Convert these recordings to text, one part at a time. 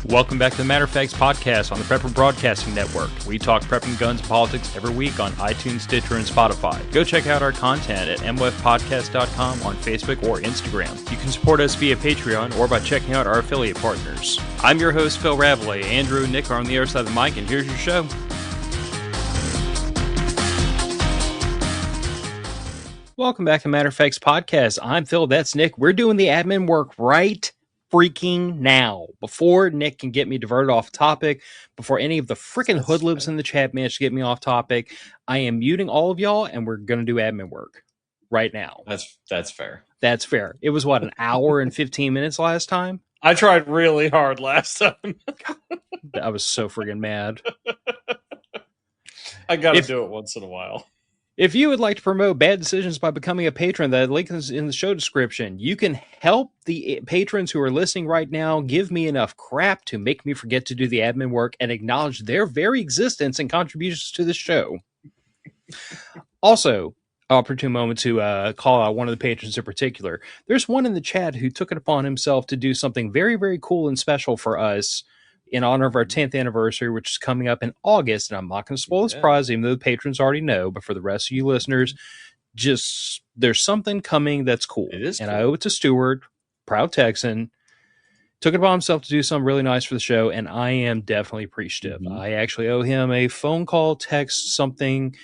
Welcome back to the Matter of Facts podcast on the Prepper Broadcasting Network. We talk prepping, guns, and politics every week on iTunes, Stitcher, and Spotify. Go check out our content at mwfpodcast.com on Facebook or Instagram. You can support us via Patreon or by checking out our affiliate partners. I'm your host, Phil Rabalais. Andrew and Nick are on the other side of the mic, and here's your show. Welcome back to the Matter of Facts podcast. I'm Phil, that's Nick. We're doing the admin work right freaking now, before Nick can get me diverted off topic, before any of the freaking hoodlums in the chat manage to get me off topic. I am muting all of y'all, and we're going to do admin work right now. That's fair. That's fair. It was, what, an hour and 15 minutes last time? I tried really hard last time. I was so friggin' mad. I got to do it once in a while. If you would like to promote Bad Decisions by becoming a patron, the link is in the show description. You can help the patrons who are listening right now give me enough crap to make me forget to do the admin work and acknowledge their very existence and contributions to the show. Also, opportune moment to call out one of the patrons in particular. There's one in the chat who took it upon himself to do something very, very cool and special for us in honor of our 10th anniversary, which is coming up in August. And I'm not going to spoil the surprise, even though the patrons already know. But for the rest of you listeners, just there's something coming that's cool. It is cool. And I owe it to Stuart, proud Texan. Took it upon himself to do something really nice for the show, and I am definitely appreciative. Mm-hmm. I actually owe him a phone call, text, something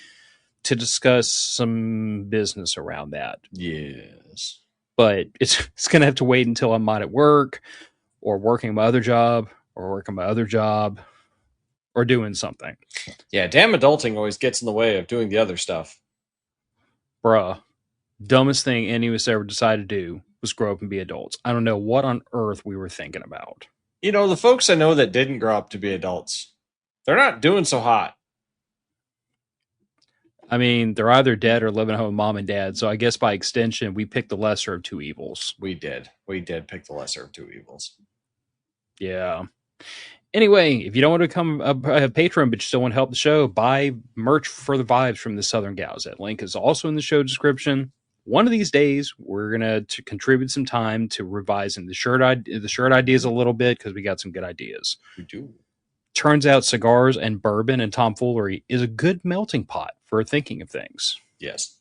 to discuss some business around that. Yes. But it's going to have to wait until I'm not at work or working my other job, or working my other job, or doing something. Yeah, damn adulting always gets in the way of doing the other stuff. Bruh, dumbest thing any of us ever decided to do was grow up and be adults. I don't know what on earth we were thinking about. You know, the folks I know that didn't grow up to be adults, they're not doing so hot. I mean, they're either dead or living at home with mom and dad, so I guess by extension, we picked the lesser of two evils. We did pick the lesser of two evils. Yeah. Anyway, if you don't want to become a patron, but you still want to help the show, buy merch for the vibes from the Southern Gals. That link is also in the show description. One of these days, we're going to contribute some time to revising the shirt ideas a little bit, because we got some good ideas. We do. Turns out cigars and bourbon and tomfoolery is a good melting pot for thinking of things. Yes.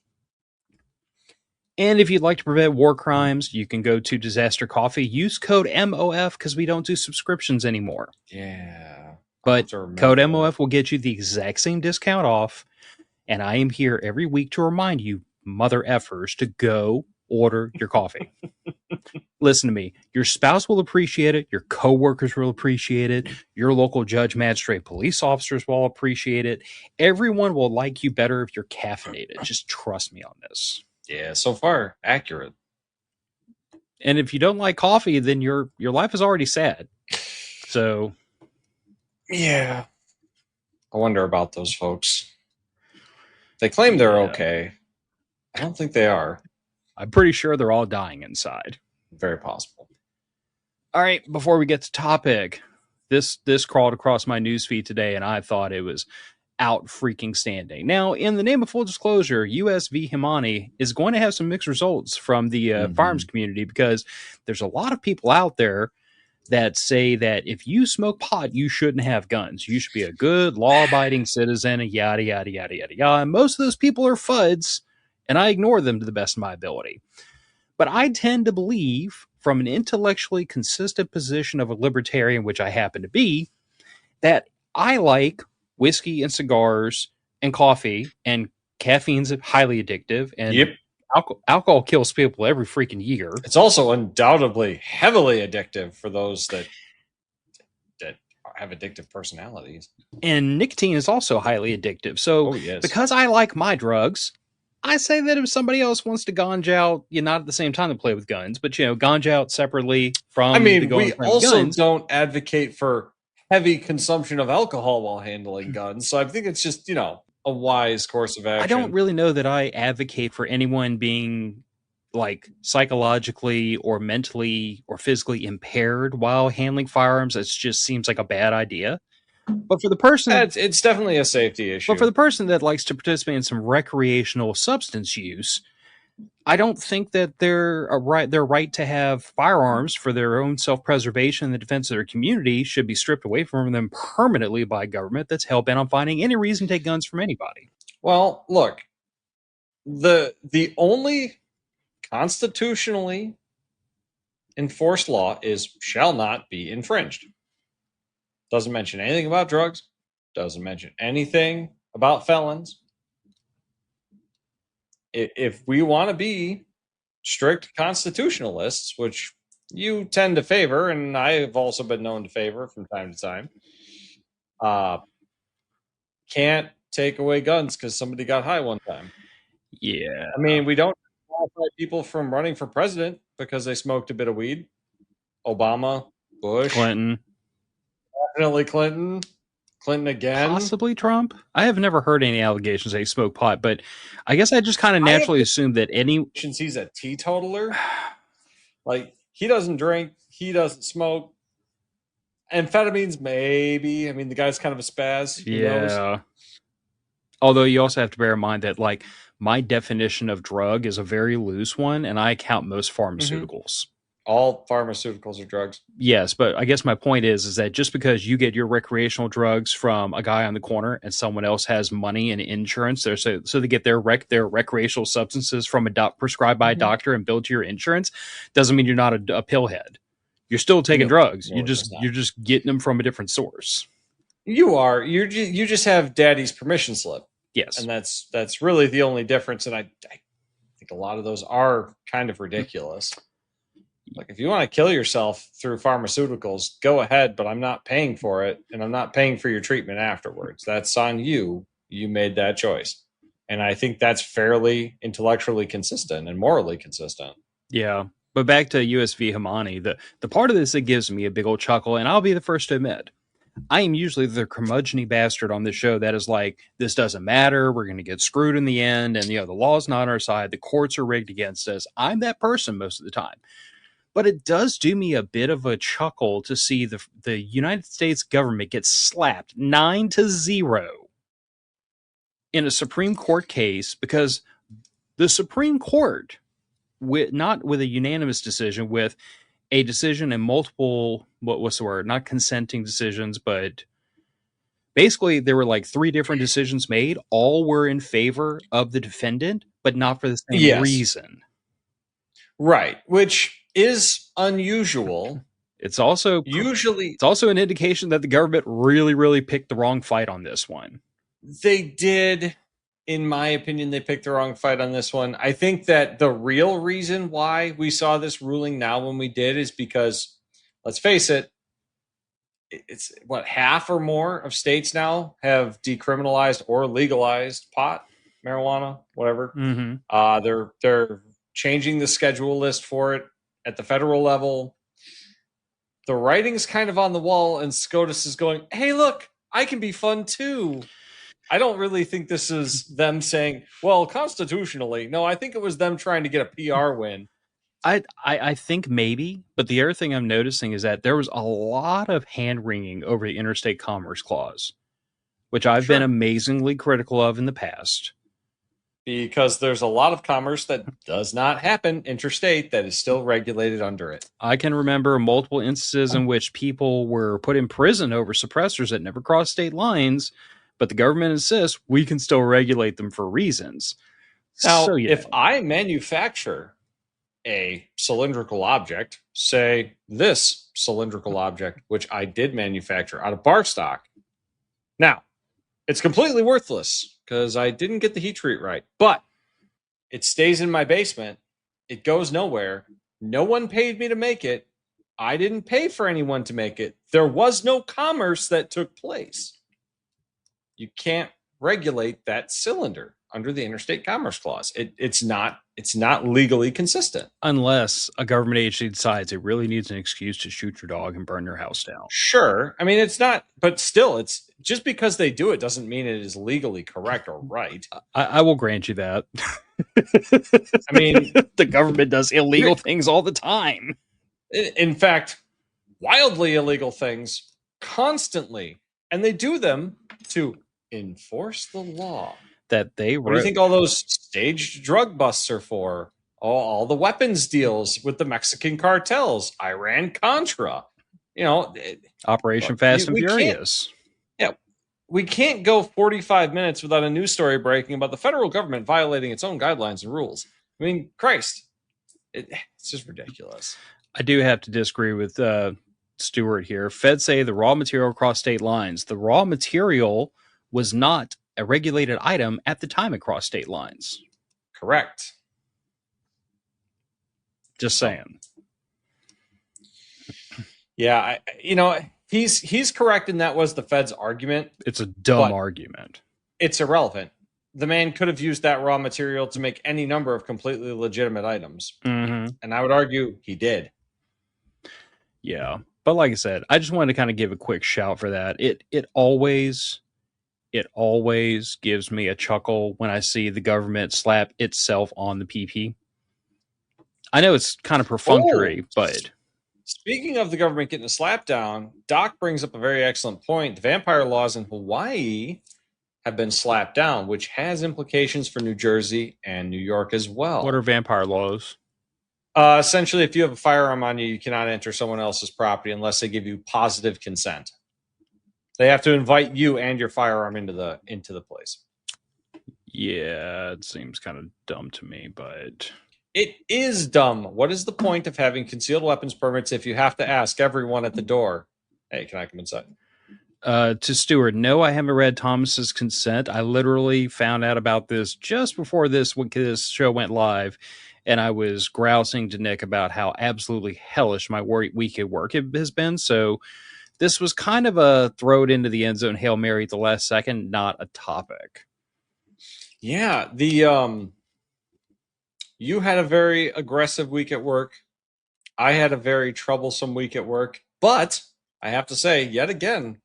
And if you'd like to prevent war crimes, you can go to Disaster Coffee. Use code MOF, because we don't do subscriptions anymore. Yeah. But code MOF will get you the exact same discount off. And I am here every week to remind you, mother effers, to go order your coffee. Listen to me. Your spouse will appreciate it. Your coworkers will appreciate it. Your local judge, magistrate, police officers will appreciate it. Everyone will like you better if you're caffeinated. Just trust me on this. Yeah, so far, accurate. And if you don't like coffee, then your life is already sad. So, yeah. I wonder about those folks. They claim they're okay. I don't think they are. I'm pretty sure they're all dying inside. Very possible. All right, before we get to topic, this crawled across my newsfeed today, and I thought it was out freaking standing. Now, in the name of full disclosure, US v. Himani is going to have some mixed results from the firearms community, because there's a lot of people out there that say that if you smoke pot, you shouldn't have guns. You should be a good, law-abiding citizen, and yada, yada, yada, yada, yada. And most of those people are FUDs, and I ignore them to the best of my ability. But I tend to believe, from an intellectually consistent position of a libertarian, which I happen to be, that I like whiskey and cigars and coffee, and caffeine's highly addictive, and alcohol kills people every freaking year. It's also undoubtedly heavily addictive for those that have addictive personalities. And nicotine is also highly addictive. So because I like my drugs, I say that if somebody else wants to ganja out, not at the same time to play with guns, but ganja out separately from. I mean, we also don't advocate for heavy consumption of alcohol while handling guns. So I think it's just, a wise course of action. I don't really know that I advocate for anyone being like psychologically or mentally or physically impaired while handling firearms. It just seems like a bad idea. But for the person, it's definitely a safety issue. But for the person that likes to participate in some recreational substance use, I don't think that their right to have firearms for their own self-preservation and the defense of their community should be stripped away from them permanently by government that's hell-bent on finding any reason to take guns from anybody. Well, look, the only constitutionally enforced law is shall not be infringed. Doesn't mention anything about drugs, doesn't mention anything about felons. If we want to be strict constitutionalists, which you tend to favor, and I have also been known to favor from time to time, can't take away guns because somebody got high one time. Yeah. I mean, we don't qualify people from running for president because they smoked a bit of weed. Obama, Bush, Clinton. Definitely Clinton. Clinton again. Possibly Trump. I have never heard any allegations that he smoked pot, but I guess I just kind of naturally assumed that he's a teetotaler. Like, he doesn't drink, he doesn't smoke. Amphetamines, maybe. I mean, the guy's kind of a spaz. Who knows? Although you also have to bear in mind that, like, my definition of drug is a very loose one, and I count most pharmaceuticals. Mm-hmm. All pharmaceuticals are drugs. Yes, but I guess my point is that just because you get your recreational drugs from a guy on the corner and someone else has money and insurance there, so they get their recreational substances from prescribed by a doctor and billed to your insurance, doesn't mean you're not a pillhead. You're still taking drugs. You're just getting them from a different source. You are. You just have daddy's permission slip. Yes, and that's really the only difference. And I think a lot of those are kind of ridiculous. Like, if you want to kill yourself through pharmaceuticals, go ahead, but I'm not paying for it, and I'm not paying for your treatment afterwards. That's on you. You made that choice. And I think that's fairly intellectually consistent and morally consistent. Yeah. But back to US v. Himani, the part of this that gives me a big old chuckle, and I'll be the first to admit, I am usually the curmudgeon bastard on this show that is like, this doesn't matter, we're going to get screwed in the end, and, the law's not on our side, the courts are rigged against us. I'm that person most of the time. But it does do me a bit of a chuckle to see the United States government get slapped 9-0 in a Supreme Court case because the Supreme Court, not with a unanimous decision, with a decision in multiple, what's the word? Not consenting decisions, but basically there were like 3 different decisions made. All were in favor of the defendant, but not for the same reason. Right, which is unusual. It's also an indication that the government really, really picked the wrong fight on this one. They did. In my opinion, they picked the wrong fight on this one. I think that the real reason why we saw this ruling now when we did is because, let's face it, it's half or more of states now have decriminalized or legalized pot, marijuana, whatever. Mm-hmm. They're changing the schedule list for it at the federal level. The writing's kind of on the wall, and SCOTUS is going, hey, look, I can be fun too. I don't really think this is them saying, well, constitutionally. No, I think it was them trying to get a PR win. I think maybe, but the other thing I'm noticing is that there was a lot of hand-wringing over the Interstate Commerce Clause, which I've been amazingly critical of in the past. Because there's a lot of commerce that does not happen interstate that is still regulated under it. I can remember multiple instances in which people were put in prison over suppressors that never crossed state lines, but the government insists we can still regulate them for reasons. Now, if I manufacture a cylindrical object, say this cylindrical object, which I did manufacture out of bar stock, now, it's completely worthless because I didn't get the heat treat right, but it stays in my basement. It goes nowhere. No one paid me to make it. I didn't pay for anyone to make it. There was no commerce that took place. You can't regulate that cylinder under the Interstate Commerce Clause. It's not legally consistent. Unless a government agency decides it really needs an excuse to shoot your dog and burn your house down. Sure. I mean, it's not, but still, it's just because they do it doesn't mean it is legally correct or right. I will grant you that. I mean, the government does illegal things all the time. In fact, wildly illegal things constantly. And they do them to enforce the law. that they wrote. What do you think all those staged drug busts are for? All the weapons deals with the Mexican cartels, Iran-Contra. Operation Fast and Furious. We can't go 45 minutes without a news story breaking about the federal government violating its own guidelines and rules. I mean, Christ, it's just ridiculous. I do have to disagree with Stewart here. Feds say the raw material across state lines. The raw material was not a regulated item at the time across state lines. Correct. Just saying. Yeah, he's correct, and that was the Fed's argument. It's a dumb argument. It's irrelevant. The man could have used that raw material to make any number of completely legitimate items. Mm-hmm. And I would argue he did. Yeah. But like I said, I just wanted to kind of give a quick shout for that. It always gives me a chuckle when I see the government slap itself on the PP. I know it's kind of perfunctory, but... Speaking of the government getting a slap down, Doc brings up a very excellent point. The vampire laws in Hawaii have been slapped down, which has implications for New Jersey and New York as well. What are vampire laws? Essentially, if you have a firearm on you, you cannot enter someone else's property unless they give you positive consent. They have to invite you and your firearm into the place. Yeah, it seems kind of dumb to me, but... It is dumb. What is the point of having concealed weapons permits if you have to ask everyone at the door, hey, can I come inside? To Stewart, no, I haven't read Thomas's consent. I literally found out about this just before this show went live, and I was grousing to Nick about how absolutely hellish my week at work has been. So this was kind of a throw it into the end zone Hail Mary at the last second, not a topic. Yeah, you had a very aggressive week at work. I had a very troublesome week at work. But I have to say, yet again,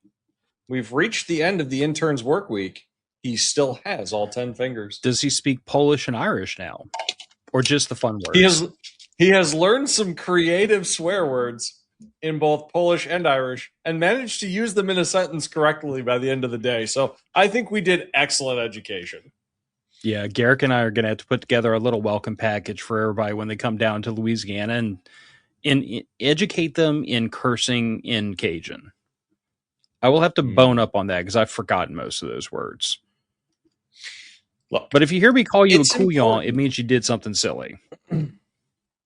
we've reached the end of the intern's work week. He still has all 10 fingers. Does he speak Polish and Irish now? Or just the fun words? He has learned some creative swear words in both Polish and Irish and managed to use them in a sentence correctly by the end of the day. So I think we did excellent education. Yeah, Garrick and I are going to have to put together a little welcome package for everybody when they come down to Louisiana and educate them in cursing in Cajun. I will have to bone up on that because I've forgotten most of those words. Look, but if you hear me call you a couillon, it means you did something silly.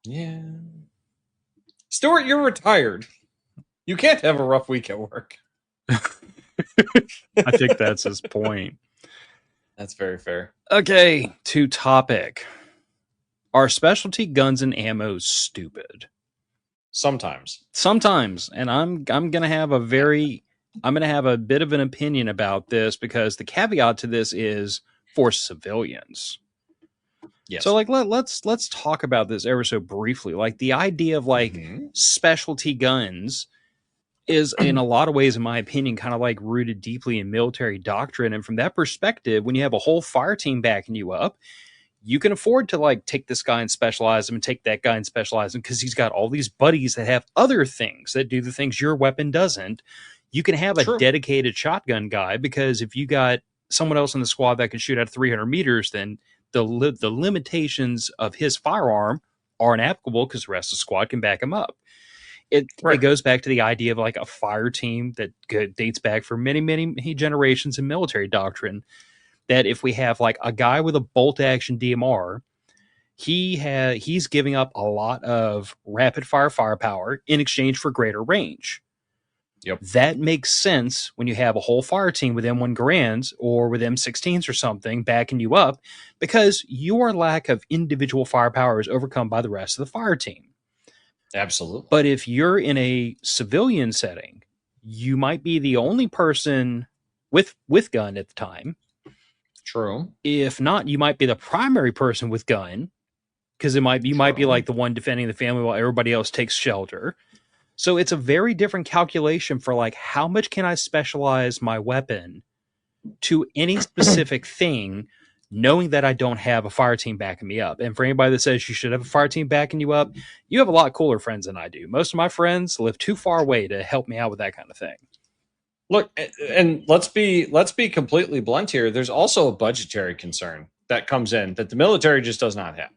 Yeah. Stuart, you're retired. You can't have a rough week at work. I think that's his point. That's very fair. Okay, to topic. Are specialty guns and ammo stupid? Sometimes. And I'm gonna have a bit of an opinion about this because the caveat to this is for civilians. Yes. So let's talk about this ever so briefly. Like the idea of specialty guns is in a lot of ways, in my opinion, kind of like rooted deeply in military doctrine. And from that perspective, when you have a whole fire team backing you up, you can afford to take this guy and specialize him and take that guy and specialize him because he's got all these buddies that have other things that do the things your weapon doesn't. You can have a dedicated shotgun guy because if you got someone else in the squad that can shoot at 300 meters, then the limitations of his firearm aren't applicable because the rest of the squad can back him up. It goes back to the idea of a fire team that dates back for many, many generations in military doctrine, that if we have a guy with a bolt action DMR, he's giving up a lot of rapid fire firepower in exchange for greater range. Yep. That makes sense when you have a whole fire team with M1 Garands or with M16s or something backing you up because your lack of individual firepower is overcome by the rest of the fire team. Absolutely. But if you're in a civilian setting, you might be the only person with gun at the time. True. If not, you might be the primary person with gun because you might be the one defending the family while everybody else takes shelter. So it's a very different calculation for how much can I specialize my weapon to any specific thing, knowing that I don't have a fire team backing me up. And for anybody that says you should have a fire team backing you up, you have a lot cooler friends than I do. Most of my friends live too far away to help me out with that kind of thing. Look, and let's be completely blunt here. There's also a budgetary concern that comes in that the military just does not have.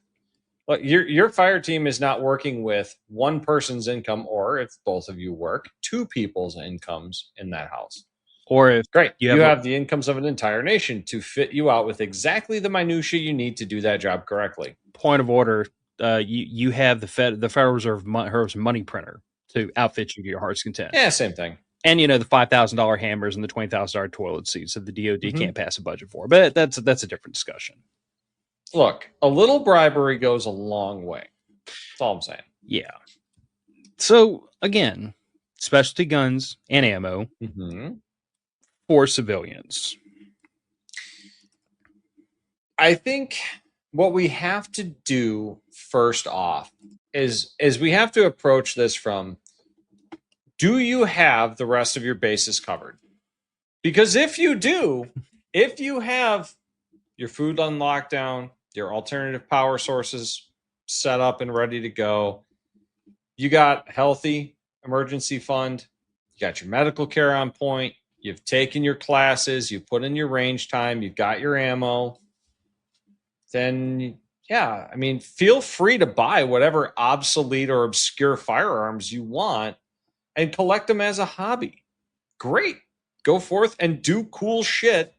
Look, your fire team is not working with one person's income, or if both of you work, two people's incomes in that house. Or if great, you have the incomes of an entire nation to fit you out with exactly the minutia you need to do that job correctly. Point of order: you have the Federal Reserve money printer to outfit you to your heart's content. Yeah, same thing. And the $5,000 hammers and the $20,000 toilet seats that the DoD can't pass a budget for. But that's a different discussion. Look, a little bribery goes a long way. That's all I'm saying. Yeah. So again, specialty guns and ammo for civilians. I think what we have to do first off is we have to approach this from, do you have the rest of your bases covered? Because if you do, if you have your food on lockdown, your alternative power sources set up and ready to go, you got healthy emergency fund, you got your medical care on point, you've taken your classes, you've put in your range time, you've got your ammo, then yeah, I mean, feel free to buy whatever obsolete or obscure firearms you want and collect them as a hobby. Great. Go forth and do cool shit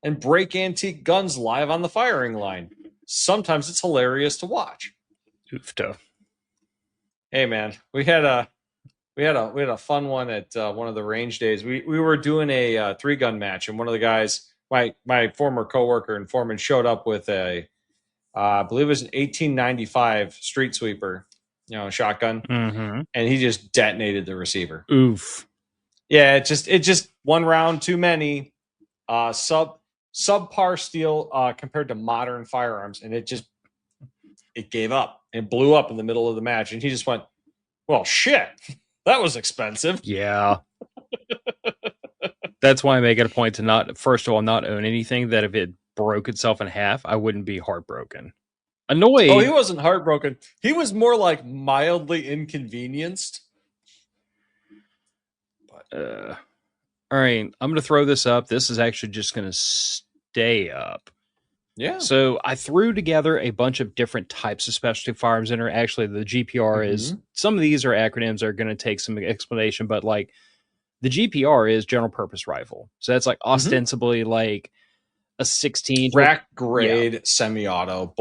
and break antique guns live on the firing line. Sometimes it's hilarious to watch. Oofta. Hey man, we had a fun one at one of the range days. We were doing a 3-gun match, and one of the guys, my former coworker and foreman, showed up with a I believe it was an 1895 street sweeper, shotgun, and he just detonated the receiver. Oof. Yeah, it just one round too many. Subpar steel compared to modern firearms, and it gave up and blew up in the middle of the match, and he just went, "Well, shit, that was expensive." Yeah. That's why I make it a point to not own anything that if it broke itself in half, I wouldn't be heartbroken. Annoyed. Oh, he wasn't heartbroken. He was more like mildly inconvenienced. But, all right, I'm going to throw this up. This is actually just going to stay up. Yeah. So I threw together a bunch of different types of specialty firearms in there. Actually, the GPR is, some of these are acronyms that are going to take some explanation, but like the GPR is general purpose rifle. So that's like ostensibly like a 16 rack grade semi-auto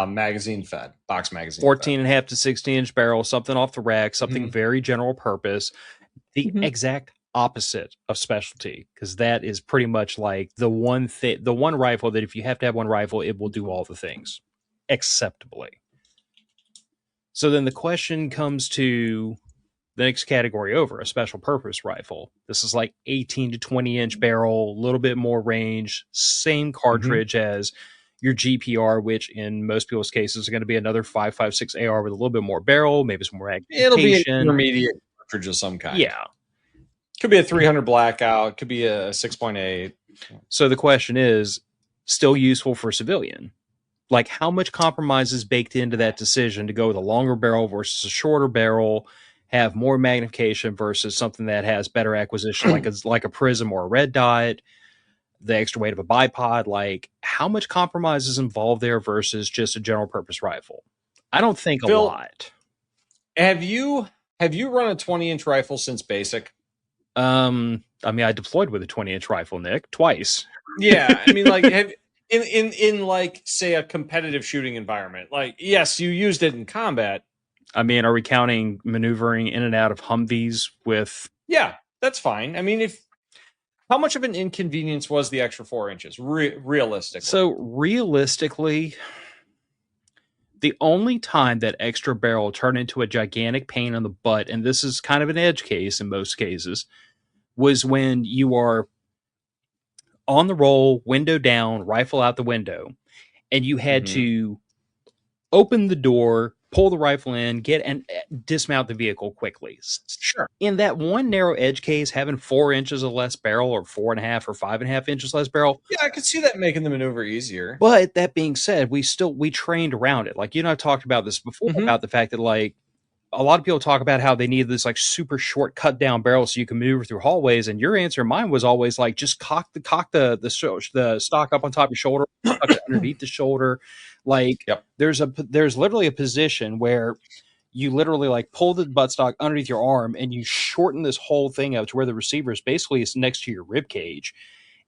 magazine fed box magazine, 14.5 to 16-inch barrel, something off the rack, something very general purpose. The exact opposite of specialty, because that is pretty much like the one rifle that if you have to have one rifle, it will do all the things acceptably. So then the question comes to the next category over, a special purpose rifle. This is like 18 to 20-inch barrel, a little bit more range, same cartridge as your GPR, which in most people's cases is going to be another 5.56 AR with a little bit more barrel, maybe some more magnification. It'll be an intermediate cartridge of some kind. Yeah. Could be a 300 blackout, could be a 6.8. So the question is, still useful for civilian? Like, how much compromise is baked into that decision to go with a longer barrel versus a shorter barrel, have more magnification versus something that has better acquisition, like a prism or a red dot, the extra weight of a bipod? Like, how much compromise is involved there versus just a general purpose rifle? I don't think a lot. Have you run a 20-inch rifle since basic? I mean, I deployed with a 20-inch rifle, Nick, twice. Yeah, I mean, like, in like, say, a competitive shooting environment, like, yes, you used it in combat. I mean, are we counting maneuvering in and out of Humvees with? Yeah, that's fine. I mean, how much of an inconvenience was the extra 4 inches, realistically? So realistically, the only time that extra barrel turned into a gigantic pain in the butt, and this is kind of an edge case in most cases, was when you are on the roll, window down, rifle out the window, and you had to open the door, pull the rifle in, get and dismount the vehicle quickly. Sure. In that one narrow edge case, having 4 inches of less barrel, or 4.5 or 5.5 inches less barrel. Yeah, I could see that making the maneuver easier. But that being said, we trained around it. Like, I've talked about this before, about the fact that, like, a lot of people talk about how they need this like super short cut down barrel so you can maneuver through hallways. And your answer, mine was always like, just cock the stock up on top of your shoulder, tuck it underneath the shoulder. Like Yep. there's literally a position where you literally like pull the buttstock underneath your arm and you shorten this whole thing out to where the receiver is basically next to your rib cage.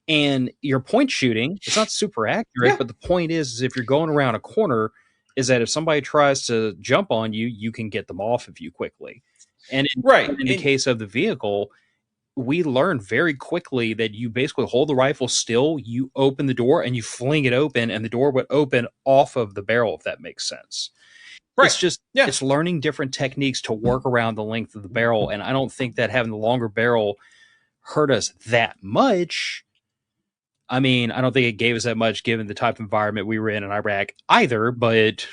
And your point shooting, it's not super accurate, but the point is if you're going around a corner, is that if somebody tries to jump on you, you can get them off of you quickly. And in the case of the vehicle, we learned very quickly that you basically hold the rifle still, you open the door and you fling it open, and the door would open off of the barrel, if that makes sense. Right. It's just, it's learning different techniques to work around the length of the barrel. And I don't think that having the longer barrel hurt us that much. I mean, I don't think it gave us that much given the type of environment we were in Iraq either, but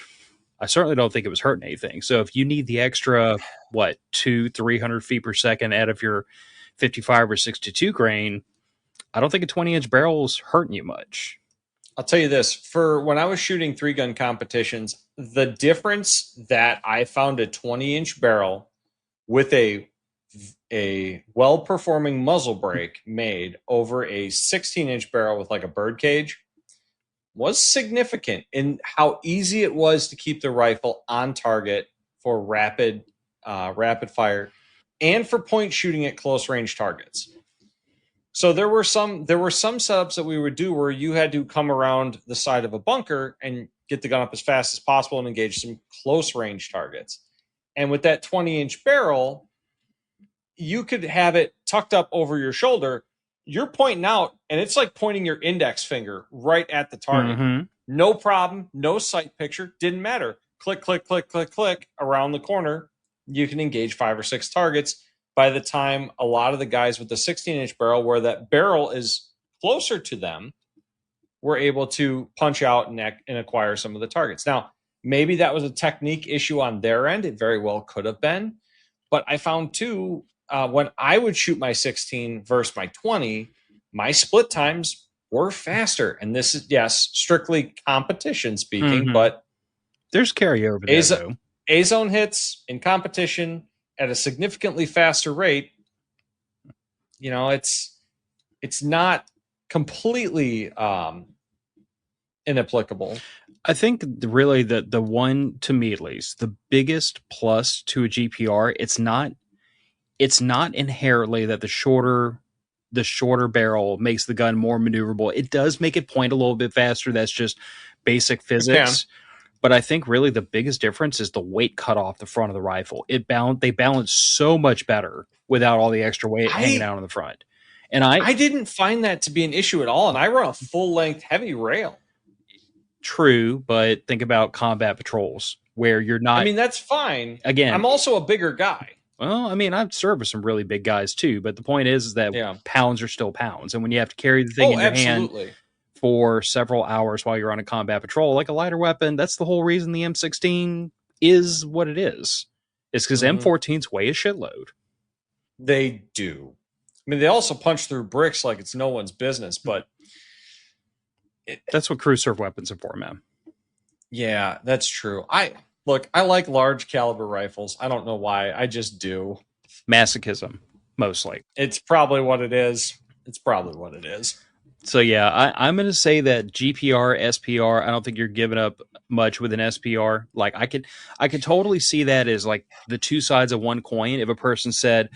I certainly don't think it was hurting anything. So if you need the extra, 200-300 feet per second out of your 55 or 62 grain, I don't think a 20-inch barrel is hurting you much. I'll tell you this, for when I was shooting 3-gun competitions, the difference that I found a 20-inch barrel with a well-performing muzzle brake made over a 16-inch barrel with like a bird cage was significant in how easy it was to keep the rifle on target for rapid fire and for point shooting at close range targets. So there were some setups that we would do where you had to come around the side of a bunker and get the gun up as fast as possible and engage some close range targets. And with that 20-inch barrel, you could have it tucked up over your shoulder. You're pointing out, and it's like pointing your index finger right at the target. Mm-hmm. No problem. No sight picture. Didn't matter. Click, click, click, click, click. Around the corner, you can engage 5 or 6 targets. By the time a lot of the guys with the 16-inch barrel, where that barrel is closer to them, were able to punch out and acquire some of the targets. Now, maybe that was a technique issue on their end. It very well could have been. But I found, too, when I would shoot my 16 versus my 20, my split times were faster. And this is, yes, strictly competition speaking, but there's carryover there, though. A-zone hits in competition at a significantly faster rate. You know, it's not completely inapplicable. I think really the one, to me at least, the biggest plus to a GPR, it's not inherently that the shorter barrel makes the gun more maneuverable. It does make it point a little bit faster. That's just basic physics. But I think really the biggest difference is the weight cut off the front of the rifle. They balance so much better without all the extra weight hanging out on the front. And I didn't find that to be an issue at all. And I run a full length heavy rail. True, but think about combat patrols where you're not. I mean, that's fine. Again, I'm also a bigger guy. Well, I mean, I've served with some really big guys too, but the point is that pounds are still pounds. And when you have to carry the thing in your hand for several hours while you're on a combat patrol, like a lighter weapon, that's the whole reason the M16 is what it is. It's because M14s weigh a shitload. They do. I mean, they also punch through bricks like it's no one's business, but that's what crew serve weapons are for, man. Yeah, that's true. I like large caliber rifles. I don't know why. I just do. Masochism, mostly. It's probably what it is. So yeah, I'm going to say that GPR, SPR, I don't think you're giving up much with an SPR. Like I could totally see that as like the two sides of one coin. If a person said,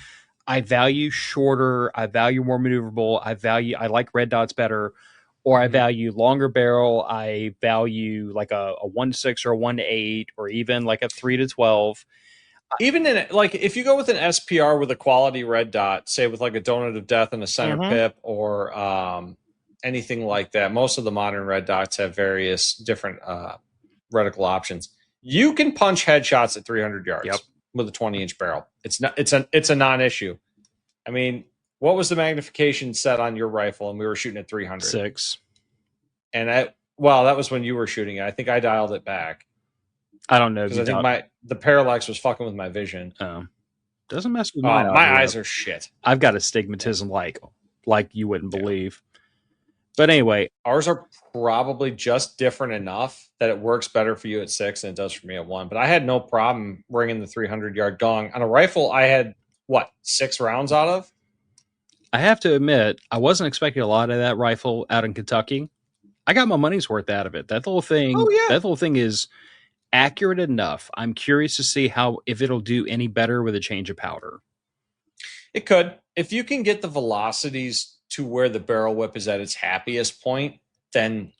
I value shorter, I value more maneuverable, I like red dots better, or I value longer barrel, I value like a 1-6 or a 1-8, or even like a 3-12. Even in like if you go with an SPR with a quality red dot, say with like a donut of death and a center pip, or anything like that, most of the modern red dots have various different reticle options. You can punch headshots at 300 yards with a 20-inch barrel. It's a non-issue. I mean, what was the magnification set on your rifle? And we were shooting at 300. 6. And that was when you were shooting it. I think I dialed it back. I don't know. Because I think the parallax was fucking with my vision. Doesn't mess with mine. My eyes are shit. I've got astigmatism like you wouldn't believe. But anyway, ours are probably just different enough that it works better for you at 6 than it does for me at 1. But I had no problem ringing the 300-yard gong on a rifle. I had what, 6 rounds out of. I have to admit, I wasn't expecting a lot of that rifle out in Kentucky. I got my money's worth out of it. That little thing, Oh yeah, that little thing is accurate enough. I'm curious to see how if it'll do any better with a change of powder. it could. If you can get the velocities to where the barrel whip is at its happiest point, then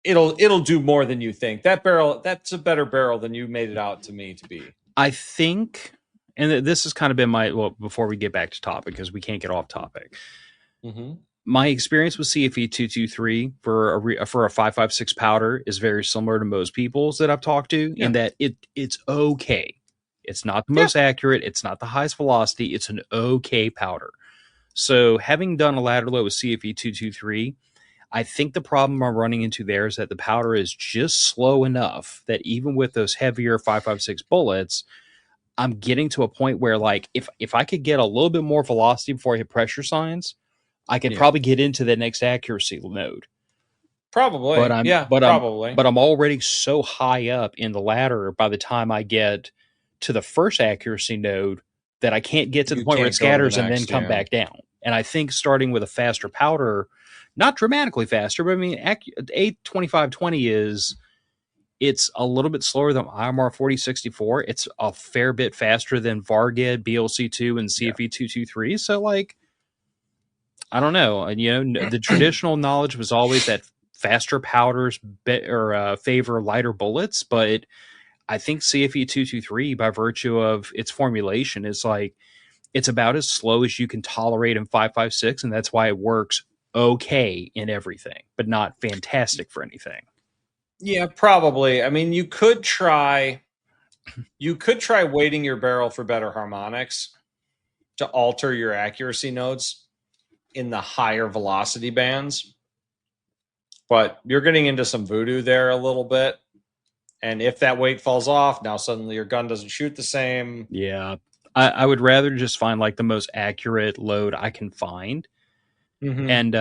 it'll do more than you think. That's a better barrel than you made it out to me to be. I think, and this has kind of been before we get back to topic, because we can't get off topic. Mm-hmm. My experience with CFE 223 for a 5.56 powder is very similar to most people's that I've talked to, in that it's okay. It's not the most accurate. It's not the highest velocity. It's an okay powder. So having done a ladder load with CFE 223, I think the problem I'm running into there is that the powder is just slow enough that even with those heavier 5.56 bullets, I'm getting to a point where, like, if I could get a little bit more velocity before I hit pressure signs, I could probably get into the next accuracy node. Probably. But I'm already so high up in the ladder by the time I get to the first accuracy node that I can't get to the point where it scatters and then come back down. And I think starting with a faster powder, not dramatically faster, but I mean, A2520 it's a little bit slower than IMR 4064. It's a fair bit faster than Varged, BLC2, and CFE 223. So, like, I don't know. The traditional knowledge was always that faster powders favor lighter bullets, but I think CFE 223, by virtue of its formulation, is like it's about as slow as you can tolerate in 5.56, and that's why it works okay in everything, but not fantastic for anything. Yeah, probably. I mean, you could try weighting your barrel for better harmonics to alter your accuracy nodes in the higher velocity bands. But you're getting into some voodoo there a little bit. And if that weight falls off, now suddenly your gun doesn't shoot the same. Yeah. I would rather just find like the most accurate load I can find. Mm-hmm. And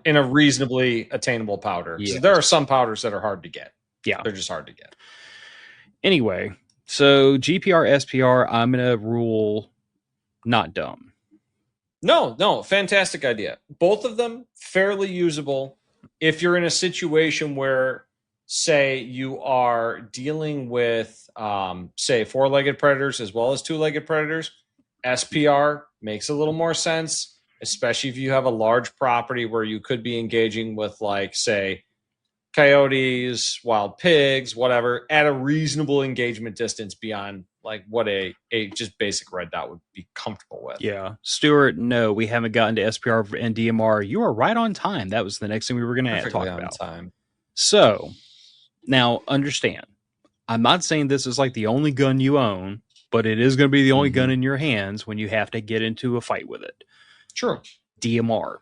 in a reasonably attainable powder. Yes. There are some powders that are hard to get. Yeah. They're just hard to get. Anyway, so GPR, SPR, I'm going to rule not dumb. No, fantastic idea. Both of them fairly usable if you're in a situation where, say, you are dealing with, say, 4-legged predators as well as 2-legged predators. SPR makes a little more sense, especially if you have a large property where you could be engaging with, like, say, coyotes, wild pigs, whatever, at a reasonable engagement distance beyond like what a just basic red dot would be comfortable with. Yeah. Stuart, no, we haven't gotten to SPR and DMR. You are right on time. That was the next thing we were going to talk about. Time. So now understand, I'm not saying this is like the only gun you own, but it is going to be the only gun in your hands when you have to get into a fight with it. True. DMR.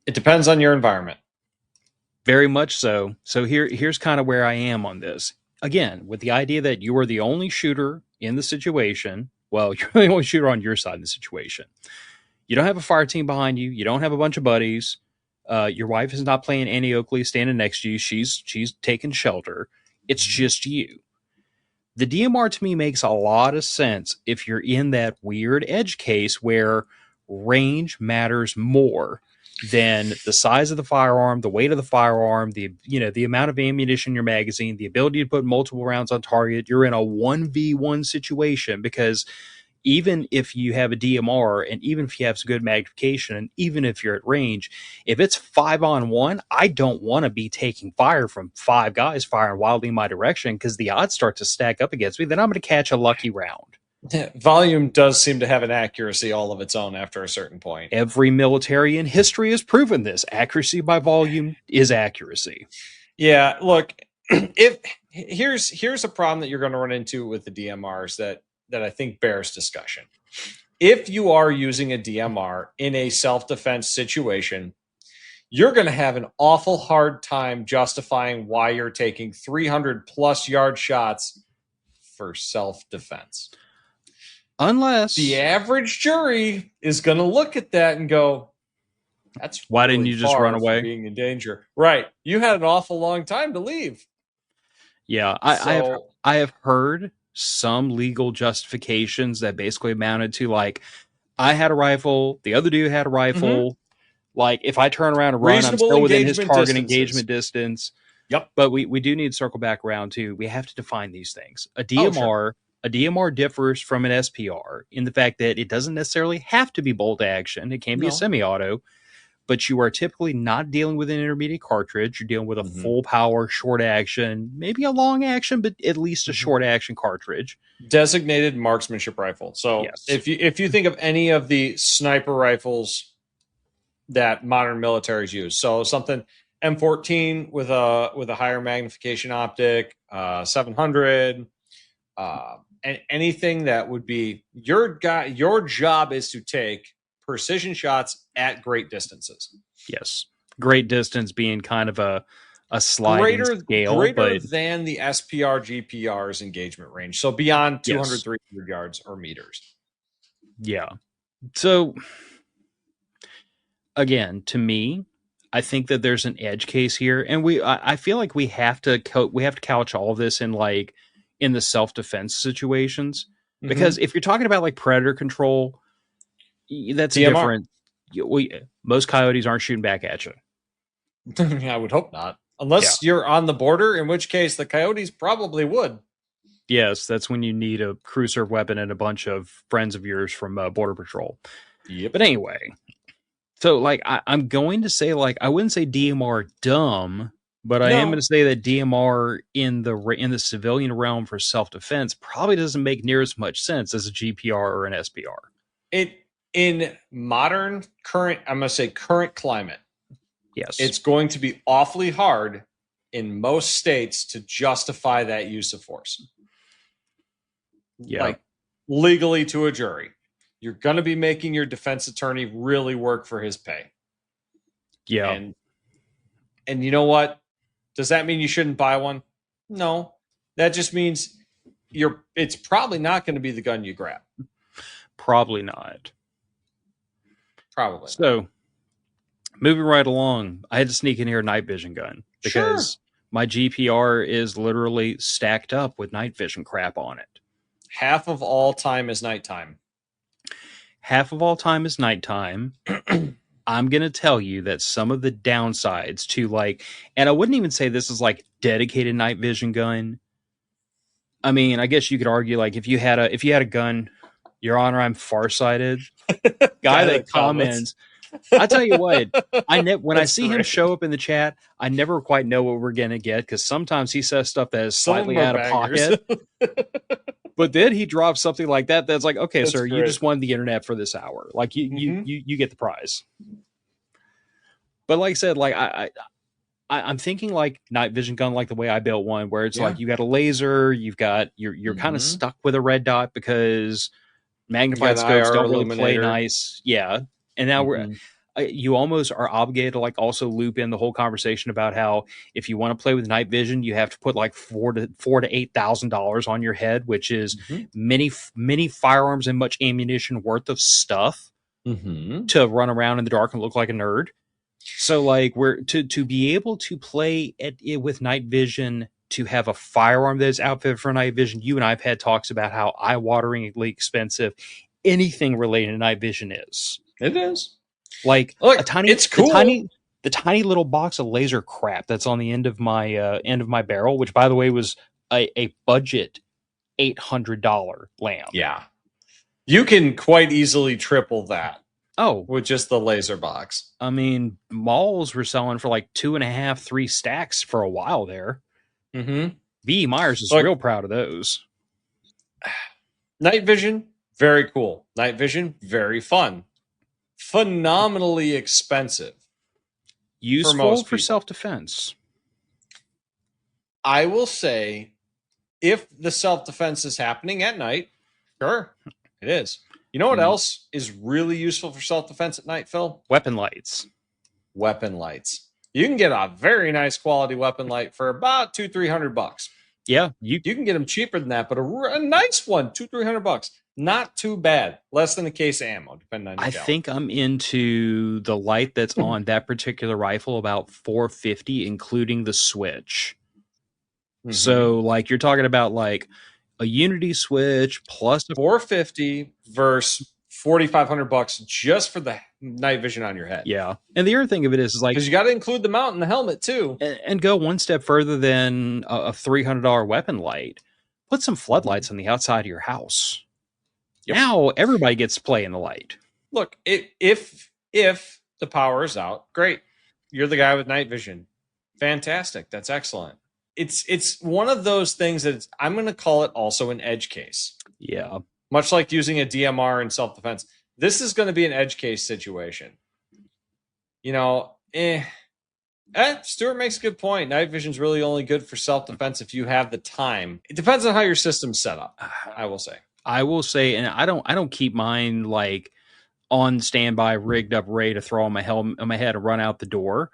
It depends on your environment. Very much so. So here's kind of where I am on this. Again, with the idea that you are the only shooter in the situation. Well, you're the only shooter on your side of the situation. You don't have a fire team behind you. You don't have a bunch of buddies. Your wife is not playing Annie Oakley standing next to you. She's taking shelter. It's just you. The DMR to me makes a lot of sense if you're in that weird edge case where range matters more than the size of the firearm, the weight of the firearm, the amount of ammunition in your magazine, the ability to put multiple rounds on target. You're in a 1v1 situation, because even if you have a DMR and even if you have some good magnification and even if you're at range, if it's 5-on-1, I don't want to be taking fire from 5 guys firing wildly in my direction, because the odds start to stack up against me. Then I'm going to catch a lucky round. Volume does seem to have an accuracy all of its own after a certain point. Every military in history has proven this. Accuracy by volume is accuracy. Yeah, look, here's a problem that you're going to run into with the DMRs that I think bears discussion. If you are using a DMR in a self-defense situation, you're going to have an awful hard time justifying why you're taking 300+ yard shots for self-defense. Unless the average jury is going to look at that and go, That's Why really didn't you just run far from away? being in danger. Right. You had an awful long time to leave. Yeah, I have heard some legal justifications that basically amounted to like I had a rifle, the other dude had a rifle. Like if I turn around and run, I'm Reasonable still within his engagement target distances. engagement distance. Yep. But we do need to circle back around to we have to define these things. Oh, sure. A DMR differs from an SPR in the fact that it doesn't necessarily have to be bolt action. It can be a No. semi-auto, but you are typically not dealing with an intermediate cartridge. You're dealing with a full power short action, maybe a long action, but at least a short action cartridge. Designated marksmanship rifle. So Yes. if you think of any of the sniper rifles that modern militaries use, so something M14 with a higher magnification optic, 700, and anything that would be your job is to take precision shots at great distances. Yes. Great distance being kind of a sliding scale, greater but than the SPR GPR's engagement range. So beyond 200, yes. 300 yards or meters. Yeah. So again, to me, I think that there's an edge case here, and I feel like we have to couch all of this in like in the self defense situations, because if you're talking about like predator control, that's DMR. a different. Most coyotes aren't shooting back at you. I would hope not, unless you're on the border, in which case the coyotes probably would. Yes, that's when you need a crew serve weapon and a bunch of friends of yours from Border Patrol. Yep. But anyway, so like I'm going to say like I wouldn't say DMR dumb, but I am going to say that DMR in the civilian realm for self defense probably doesn't make near as much sense as a GPR or an SPR. In modern current climate, yes, it's going to be awfully hard in most states to justify that use of force. Yeah. Like legally to a jury. You're going to be making your defense attorney really work for his pay. Yeah. And you know what? Does that mean you shouldn't buy one? No. That just means it's probably not going to be the gun you grab. Probably not. Probably. So, moving right along, I had to sneak in here a night vision gun because my GPR is literally stacked up with night vision crap on it. Half of all time is nighttime. Half of all time is nighttime. I'm going to tell you that some of the downsides to like, and I wouldn't even say this is like dedicated night vision gun. I mean, I guess you could argue like if you had a gun, Your Honor, I'm farsighted. Guy that comments. I tell you what, when I see him show up in the chat, I never quite know what we're gonna get because sometimes he says stuff that is slightly out of pocket. But then he drops something like that that's like, okay, that's sir, great. You just won the internet for this hour. Like you get the prize. But like I said, like I'm thinking like night vision gun, like the way I built one, where it's like you got a laser, you're kind of stuck with a red dot because magnified scopes don't really play nice. Yeah. And now you almost are obligated to like also loop in the whole conversation about how if you want to play with night vision, you have to put like $4,000 to $8,000 on your head, which is many firearms and much ammunition worth of stuff to run around in the dark and look like a nerd. So like we're to be able to play it with night vision, to have a firearm that is outfitted for night vision. You and I've had talks about how eye-wateringly expensive anything related to night vision is. It is. Like look, a tiny, it's cool. The tiny little box of laser crap that's on the end of my barrel, which by the way was a budget $800 lamp. Yeah, you can quite easily triple that. Oh, with just the laser box. I mean, malls were selling for like 2.5, 3 stacks for a while there. V. Myers is real proud of those. Night vision, very cool. Night vision, very fun. Phenomenally expensive. Useful for self-defense. I will say, if the self-defense is happening at night, sure, it is. You know what else is really useful for self-defense at night, Phil? Weapon lights. Weapon lights. You can get a very nice quality weapon light for about $200-300. Yeah, you can get them cheaper than that, but a nice one, $200-300. Not too bad. Less than a case of ammo, depending on your I caliber. think I'm into the light that's on that particular rifle about 450, including the switch. So, like, you're talking about like a Unity switch plus a 450 versus $4,500 just for the night vision on your head. Yeah, and the other thing of it is like, because you got to include the mount and the helmet too, and go one step further than a $300 weapon light. Put some floodlights on the outside of your house. Yep. Now everybody gets to play in the light. Look, if the power is out, great. You're the guy with night vision. Fantastic. That's excellent. It's one of those things that I'm going to call it also an edge case. Yeah. Much like using a DMR in self-defense. This is going to be an edge case situation. You know, Stuart makes a good point. Night vision's really only good for self-defense if you have the time. It depends on how your system's set up, I will say. And I don't keep mine like on standby, rigged up, ready to throw on my helmet on my head and run out the door.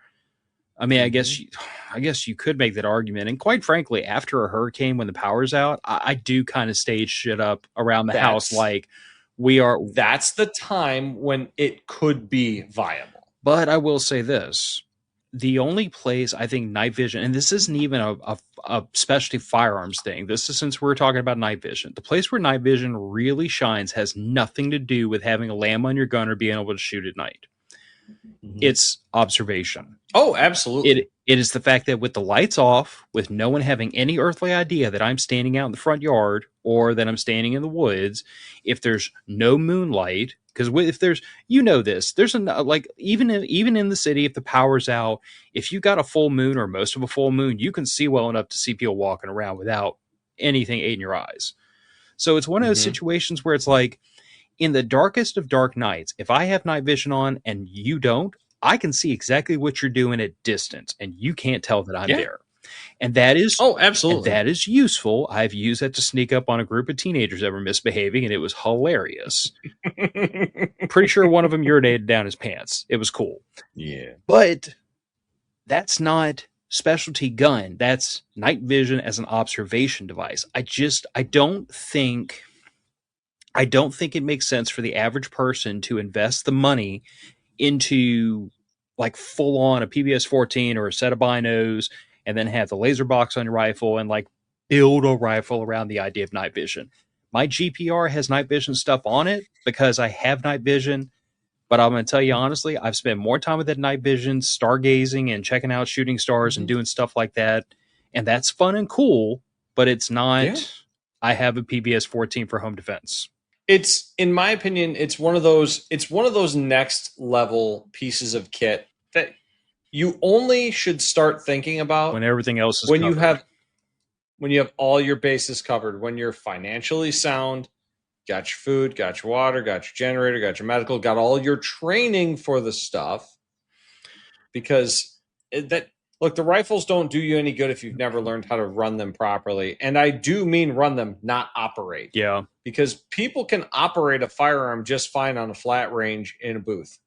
I mean, I guess you could make that argument. And quite frankly, after a hurricane, when the power's out, I do kind of stage shit up around the house like we are. That's the time when it could be viable. But I will say this. The only place I think night vision, and this isn't even a specialty firearms thing. This is since we're talking about night vision. The place where night vision really shines has nothing to do with having a lamp on your gun or being able to shoot at night. It's observation. Oh, absolutely. It is the fact that with the lights off, with no one having any earthly idea that I'm standing out in the front yard or that I'm standing in the woods, if there's no moonlight, because if there's, there's like even in the city, if the power's out, if you got a full moon or most of a full moon, you can see well enough to see people walking around without anything in your eyes. So it's one of those situations where it's like, in the darkest of dark nights, if I have night vision on and you don't, I can see exactly what you're doing at distance, and you can't tell that I'm there. And that is absolutely, that is useful. I've used that to sneak up on a group of teenagers that were misbehaving, and it was hilarious. Pretty sure one of them urinated down his pants. It was cool. Yeah, but that's not specialty gun. That's night vision as an observation device. I don't think it makes sense for the average person to invest the money into like full on a PBS 14 or a set of binos and then have the laser box on your rifle and like build a rifle around the idea of night vision. My GPR has night vision stuff on it because I have night vision, but I'm going to tell you honestly, I've spent more time with that night vision, stargazing and checking out shooting stars and doing stuff like that. And that's fun and cool, but it's not, I have a PBS 14 for home defense. It's, in my opinion, it's one of those next level pieces of kit that you only should start thinking about when everything else is covered. When you have all your bases covered, when you're financially sound, got your food, got your water, got your generator, got your medical, got all your training for the stuff. Because look, the rifles don't do you any good if you've never learned how to run them properly. And I do mean run them, not operate. Yeah. Because people can operate a firearm just fine on a flat range in a booth.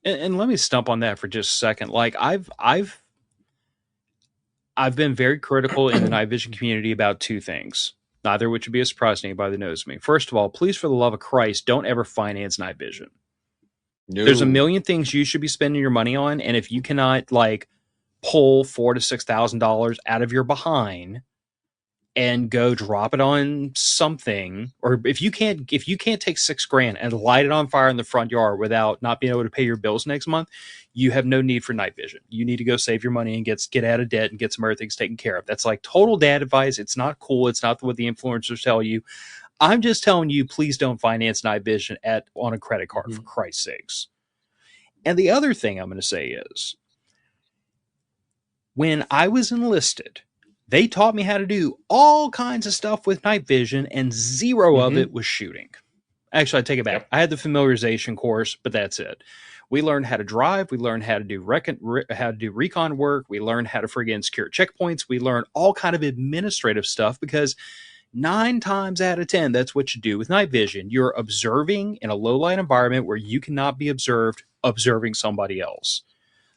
And let me stump on that for just a second. Like I've been very critical in the night vision community about two things, neither of which would be a surprise to anybody that knows me. First of all, please, for the love of Christ, don't ever finance night vision. No. There's a million things you should be spending your money on, and if you cannot like pull $4,000 to $6,000 out of your behind and go drop it on something, or if you can't take $6,000 and light it on fire in the front yard without not being able to pay your bills next month, you have no need for night vision. You need to go save your money and get out of debt and get some other things taken care of. That's like total dad advice. It's not cool. It's not what the influencers tell you. I'm just telling you, please don't finance night vision on a credit card, for Christ's sakes. And the other thing I'm going to say is, when I was enlisted, they taught me how to do all kinds of stuff with night vision, and zero of it was shooting. Actually, I take it back. Yep. I had the familiarization course, but that's it. We learned how to drive. We learned how to do recon work. We learned how to friggin' secure checkpoints. We learned all kind of administrative stuff because 9 times out of 10, that's what you do with night vision. You're observing in a low light environment where you cannot be observing somebody else.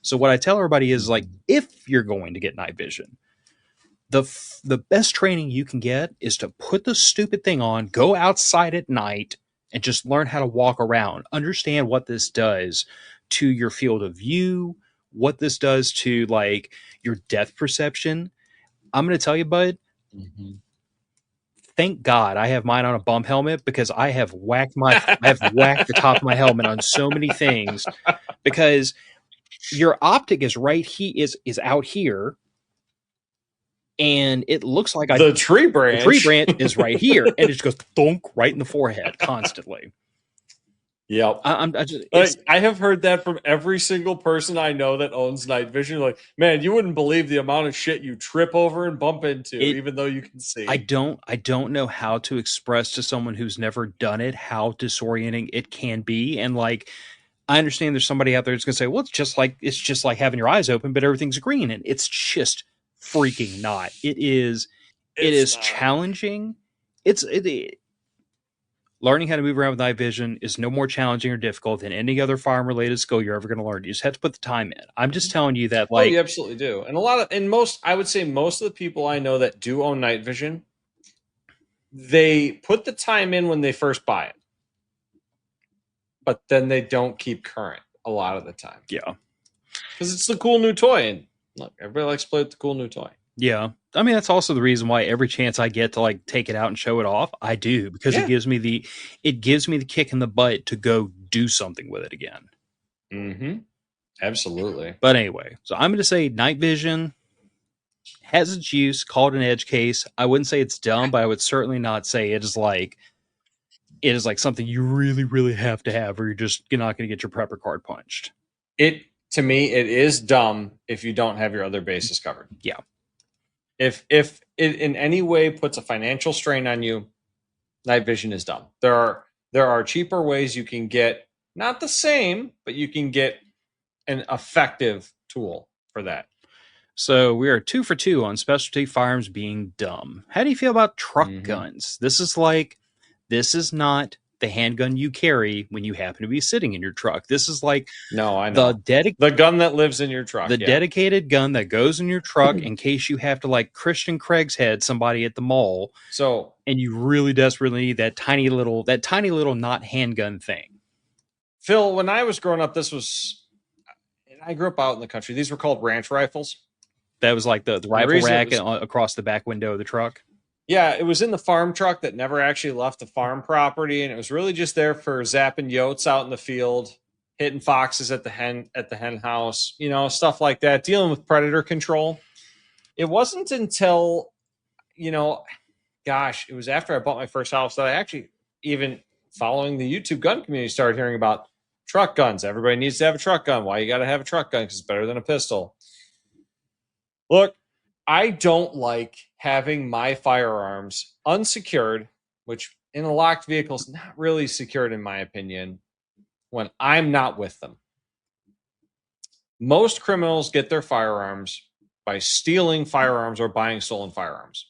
So what I tell everybody is like, if you're going to get night vision, the best training you can get is to put the stupid thing on, go outside at night, and just learn how to walk around. Understand what this does to your field of view, what this does to like your depth perception. I'm going to tell you, bud. Mm-hmm. Thank God I have mine on a bump helmet, because I have whacked the top of my helmet on so many things, because your optic is is out here, and it looks like the tree the tree branch branch is right here, and it just goes thunk right in the forehead constantly. Yep. I have heard that from every single person I know that owns night vision. Like, man, you wouldn't believe the amount of shit you trip over and bump into, even though you can see. I don't know how to express to someone who's never done it how disorienting it can be. And like, I understand there's somebody out there that's gonna say, well, it's just like having your eyes open, but everything's green, and it's just freaking not. It is challenging. Learning how to move around with night vision is no more challenging or difficult than any other firearm related skill you're ever going to learn. You just have to put the time in. I'm just telling you that, like, you absolutely do. And I would say most of the people I know that do own night vision, they put the time in when they first buy it, but then they don't keep current a lot of the time. Yeah, because it's the cool new toy, and look, everybody likes to play with the cool new toy. Yeah. I mean, that's also the reason why every chance I get to like take it out and show it off, I do, because it gives me the kick in the butt to go do something with it again. Mm-hmm. Absolutely. But anyway, so I'm going to say night vision has its use, call it an edge case. I wouldn't say it's dumb, but I would certainly not say it is like something you really, really have to have, or you're not going to get your prepper card punched. To me, it is dumb if you don't have your other bases covered. Yeah. If it in any way puts a financial strain on you, night vision is dumb. There are cheaper ways you can get, not the same, but you can get an effective tool for that. So we are 2 for 2 on specialty firearms being dumb. How do you feel about truck guns? This is not the handgun you carry when you happen to be sitting in your truck. This is like the gun that lives in your truck. The dedicated gun that goes in your truck in case you have to like Christian Craig's head somebody at the mall. So and you really desperately need that tiny little not handgun thing. Phil, when I was growing up, I grew up out in the country. These were called ranch rifles. That was like the rifle rack across the back window of the truck. Yeah, it was in the farm truck that never actually left the farm property, and it was really just there for zapping yotes out in the field, hitting foxes at the hen house, stuff like that, dealing with predator control. It wasn't until, it was after I bought my first house that I actually, even following the YouTube gun community, started hearing about truck guns. Everybody needs to have a truck gun. Why you got to have a truck gun? Because it's better than a pistol. Look, I don't like having my firearms unsecured, which in a locked vehicle is not really secured in my opinion, when I'm not with them. Most criminals get their firearms by stealing firearms or buying stolen firearms.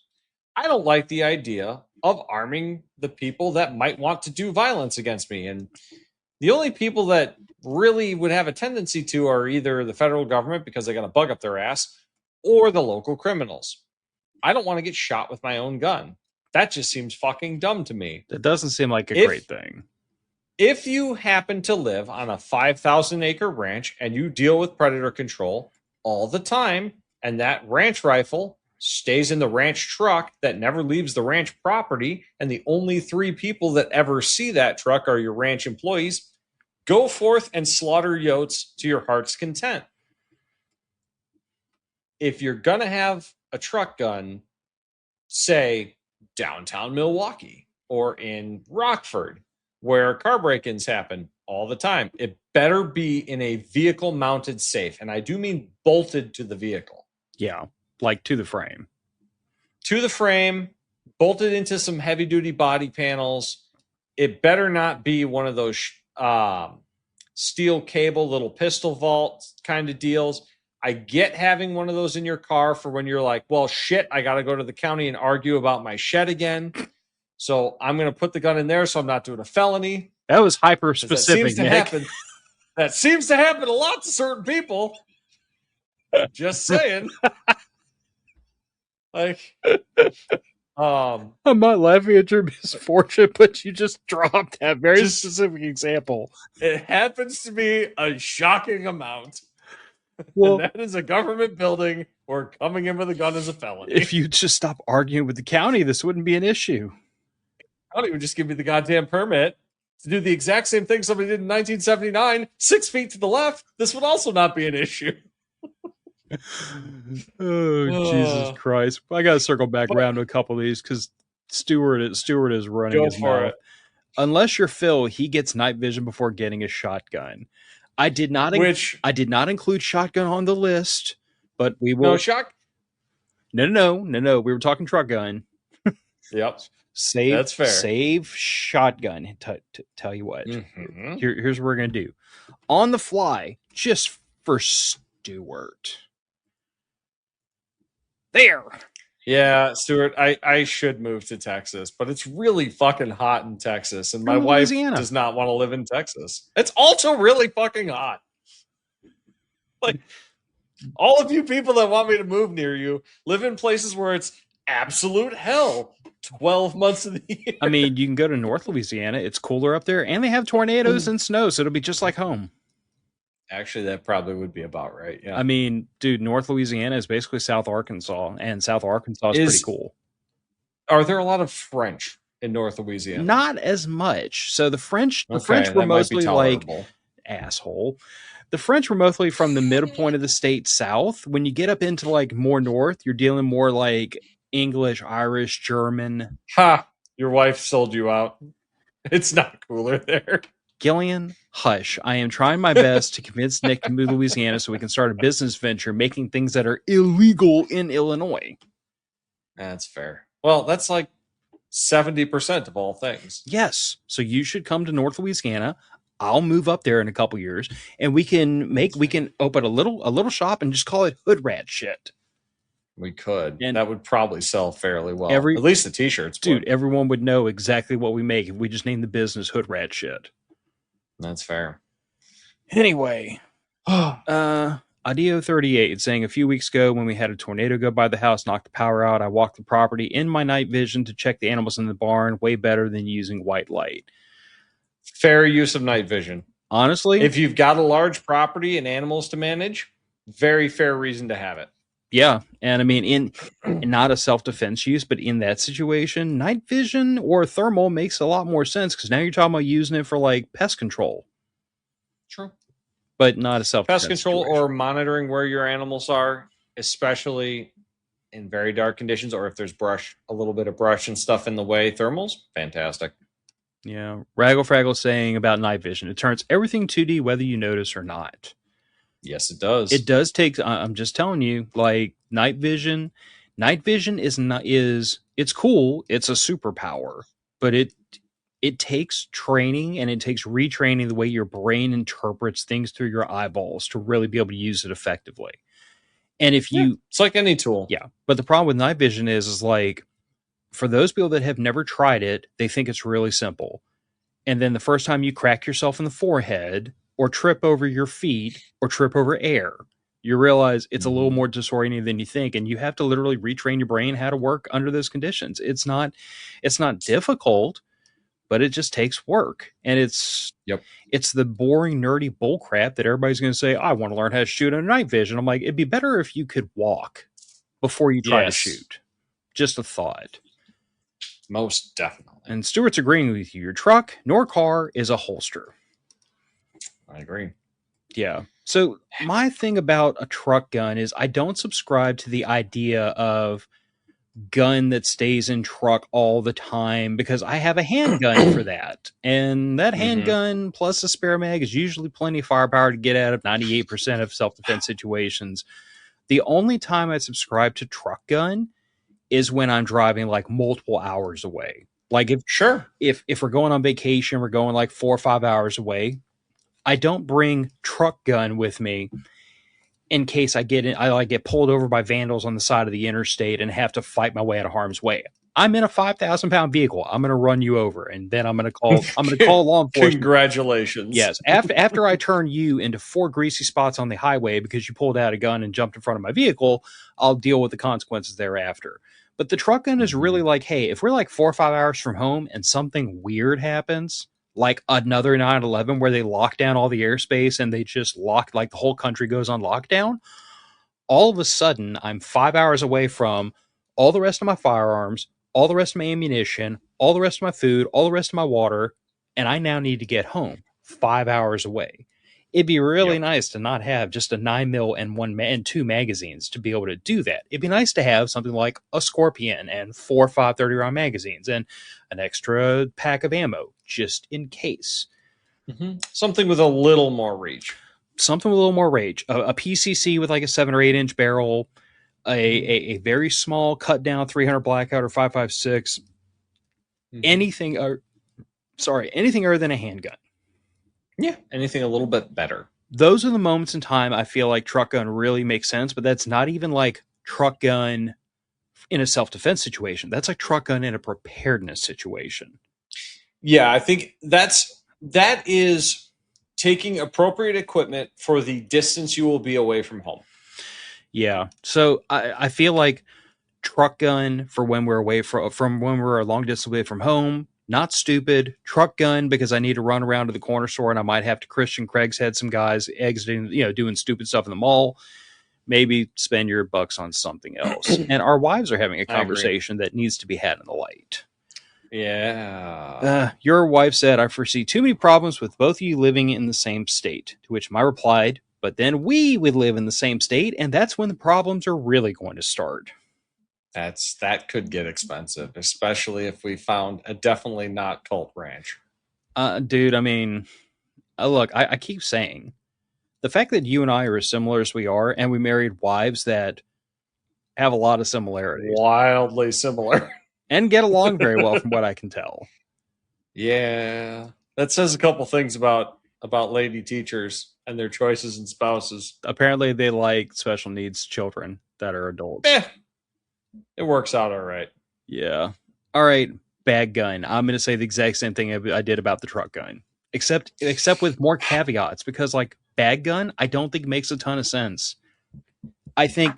I don't like the idea of arming the people that might want to do violence against me. And the only people that really would have a tendency to are either the federal government because they got a bug up their ass, or the local criminals. I don't want to get shot with my own gun. That just seems fucking dumb to me. That doesn't seem like a great thing. If you happen to live on a 5,000 acre ranch and you deal with predator control all the time, and that ranch rifle stays in the ranch truck that never leaves the ranch property, and the only 3 people that ever see that truck are your ranch employees, go forth and slaughter yotes to your heart's content. If you're going to have a truck gun, say downtown Milwaukee or in Rockford, where car break-ins happen all the time, it better be in a vehicle mounted safe. And I do mean bolted to the vehicle. Yeah, like to the frame. To the frame, bolted into some heavy duty body panels. It better not be one of those steel cable little pistol vault kind of deals. I get having one of those in your car for when you're like, well, shit, I got to go to the county and argue about my shed again. So I'm going to put the gun in there so I'm not doing a felony. That was hyper specific. That seems to happen. That seems to happen a lot to certain people. Just saying. Like, I'm not laughing at your misfortune, but you just dropped that very specific example. It happens to be a shocking amount. Well, and that is a government building where coming in with a gun is a felony. If you just stop arguing with the county, this wouldn't be an issue. The county would just give me the goddamn permit to do the exact same thing somebody did in 1979, 6 feet to the left. This would also not be an issue. Jesus Christ. I got to circle back around to a couple of these because Stewart is running his mouth. Unless you're Phil, he gets night vision before getting a shotgun. I did not include shotgun on the list, but we will. No. We were talking truck gun. Yep. That's fair. Save shotgun. Tell you what. Mm-hmm. Here's what we're going to do. On the fly, just for Stewart. There. Yeah, Stuart, I should move to Texas, but it's really fucking hot in Texas, and my wife does not want to live in Texas. It's also really fucking hot. Like, all of you people that want me to move near you live in places where it's absolute hell 12 months of the year. I mean, you can go to North Louisiana. It's cooler up there, and they have tornadoes and snow, so it'll be just like home. Actually, that probably would be about right. Yeah. I mean, dude, North Louisiana is basically South Arkansas, and South Arkansas is pretty cool. Are there a lot of French in North Louisiana? Not as much. So the French were mostly like asshole. The French were mostly from the middle point of the state south. When you get up into like more north, you're dealing more like English, Irish, German. Ha! Your wife sold you out. It's not cooler there. Gillian, hush. I am trying my best to convince Nick to move to Louisiana so we can start a business venture making things that are illegal in Illinois. That's fair. Well, that's like 70% of all things. Yes. So you should come to North Louisiana. I'll move up there in a couple years, and we can open a little shop and just call it Hood Rat Shit. We could. And that would probably sell fairly well. At least the t-shirts. Dude, everyone would know exactly what we make if we just named the business Hood Rat Shit. That's fair. Anyway, Adio 38 saying a few weeks ago when we had a tornado go by the house, knocked the power out, I walked the property in my night vision to check the animals in the barn. Way better than using white light. Fair use of night vision. Honestly, if you've got a large property and animals to manage, very fair reason to have it. Yeah, and I mean, in not a self-defense use, but in that situation, night vision or thermal makes a lot more sense because now you're talking about using it for like pest control. True. But not a self-defense pest control situation. Or monitoring where your animals are, especially in very dark conditions or if there's brush, a little bit of brush and stuff in the way. Thermals, fantastic. Yeah. Raggle Fraggle saying about night vision, it turns everything 2D whether you notice or not. Yes, it does. It does take. I'm just telling you, like night vision. Night vision it's cool. It's a superpower, but it takes training and it takes retraining the way your brain interprets things through your eyeballs to really be able to use it effectively. And if you, it's like any tool. Yeah, but the problem with night vision is like for those people that have never tried it, they think it's really simple, and then the first time you crack yourself in the forehead, or trip over your feet, or trip over air, you realize it's a little more disorienting than you think, and you have to literally retrain your brain how to work under those conditions. It's not difficult, but it just takes work, and it's the boring, nerdy bullcrap that everybody's going to say, I want to learn how to shoot in night vision. I'm like, it'd be better if you could walk before you try to shoot. Just a thought. Most definitely. And Stuart's agreeing with you. Your truck nor car is a holster. I agree. Yeah. So my thing about a truck gun is I don't subscribe to the idea of gun that stays in truck all the time because I have a handgun for that. And that handgun plus a spare mag is usually plenty of firepower to get out of 98% of self-defense situations. The only time I subscribe to truck gun is when I'm driving like multiple hours away. Like if we're going on vacation, we're going like 4 or 5 hours away. I don't bring truck gun with me in case I get pulled over by vandals on the side of the interstate and have to fight my way out of harm's way. I'm in a 5,000-pound vehicle. I'm going to run you over, and then I'm going to call law enforcement. Congratulations. Yes. After I turn you into 4 greasy spots on the highway because you pulled out a gun and jumped in front of my vehicle, I'll deal with the consequences thereafter. But the truck gun is really like, hey, if we're like 4 or 5 hours from home and something weird happens, like another 9/11 where they lock down all the airspace and they just lock, like the whole country goes on lockdown, all of a sudden I'm 5 hours away from all the rest of my firearms, all the rest of my ammunition, all the rest of my food, all the rest of my water, and I now need to get home 5 hours away. It'd be really nice to not have just a 9 mil and 2 magazines to be able to do that. It'd be nice to have something like a Scorpion and 4 or 5 30-round magazines and an extra pack of ammo just in case. Something with a little more reach. Something with a little more range. A PCC with like a 7 or 8 inch barrel, a very small cut down 300 blackout or 5.56. Anything other than a handgun. Yeah, anything a little bit better. Those are the moments in time I feel like truck gun really makes sense, but that's not even like truck gun in a self-defense situation. That's like truck gun in a preparedness situation. Yeah, I think that is taking appropriate equipment for the distance you will be away from home. Yeah. So I feel like truck gun for when we're away from when we're a long distance away from home, not stupid. Truck gun because I need to run around to the corner store and I might have to Christian Craig's had some guys exiting, doing stupid stuff in the mall. Maybe spend your bucks on something else. And our wives are having a conversation that needs to be had in the light. Yeah. Your wife said, I foresee too many problems with both of you living in the same state. To which I replied, but then we would live in the same state, and that's when the problems are really going to start. That could get expensive, especially if we found a definitely not cult ranch. Dude, I mean, look, I keep saying, the fact that you and I are as similar as we are, and we married wives that have a lot of similarities. Wildly similar. And get along very well from what I can tell. Yeah. That says a couple things about lady teachers and their choices and spouses. Apparently they like special needs children that are adults. It works out all right. Yeah. All right, bag gun. I'm going to say the exact same thing I did about the truck gun. Except with more caveats, because like bag gun, I don't think makes a ton of sense. I feel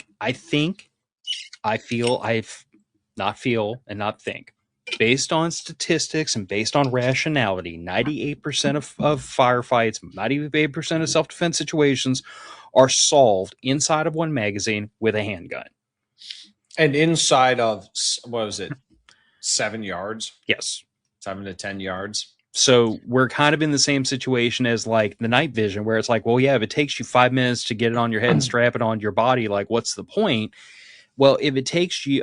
based on statistics and based on rationality, 98% of firefights, 98% of self-defense situations are solved inside of one magazine with a handgun. And inside of, what was it, 7 yards? Yes. 7 to 10 yards. So we're kind of in the same situation as like the night vision, where it's like, well, yeah, if it takes you 5 minutes to get it on your head and strap it on your body, like what's the point? Well, if it takes you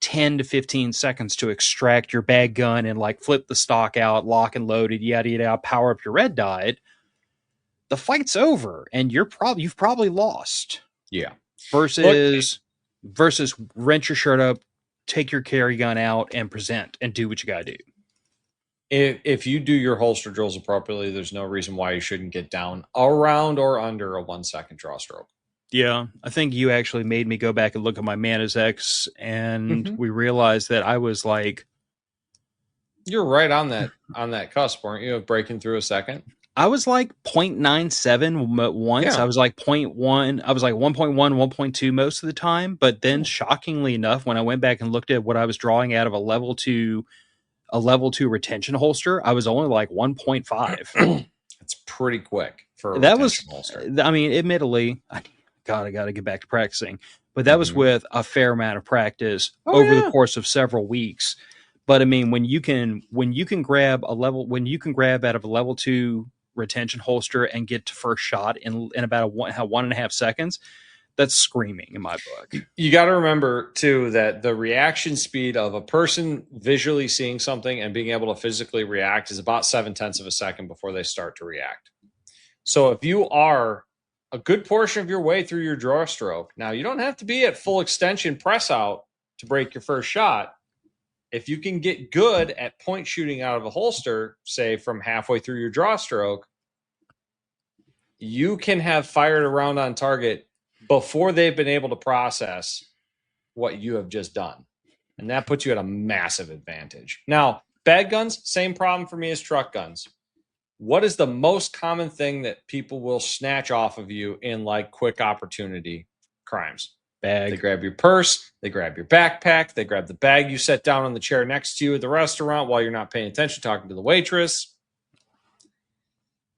10 to 15 seconds to extract your bag gun and like flip the stock out, lock and load it, yada yada, power up your red dot, the fight's over and you've probably lost. Yeah. Versus rent your shirt up, take your carry gun out and present and do what you gotta do. If you do your holster drills appropriately, there's no reason why you shouldn't get down around or under a 1 second draw stroke. Yeah, I think you actually made me go back and look at my Manus X, and we realized that I was like, you're right on that cusp, weren't you, of breaking through a second? I was like 0.97 once. Yeah. I was like 0.1. I was like 1.1, 1.2 most of the time. But then, shockingly enough, when I went back and looked at what I was drawing out of a level 2 retention holster, I was only like 1.5. It's pretty quick for a retention holster. I mean, admittedly, I got to get back to practicing. But that was with a fair amount of practice over the course of several weeks. But I mean, when you can grab out of a level 2 retention holster and get to first shot in about 1.5 seconds, that's screaming in my book. You got to remember too that the reaction speed of a person visually seeing something and being able to physically react is about 0.7 of a second before they start to react. So if you are a good portion of your way through your draw stroke, now you don't have to be at full extension press out to break your first shot. If you can get good at point shooting out of a holster, say from halfway through your draw stroke, you can have fired a round on target before they've been able to process what you have just done. And that puts you at a massive advantage. Now, bag guns, same problem for me as truck guns. What is the most common thing that people will snatch off of you in like quick opportunity crimes? Bag. They grab your purse, they grab your backpack, they grab the bag you set down on the chair next to you at the restaurant while you're not paying attention, talking to the waitress.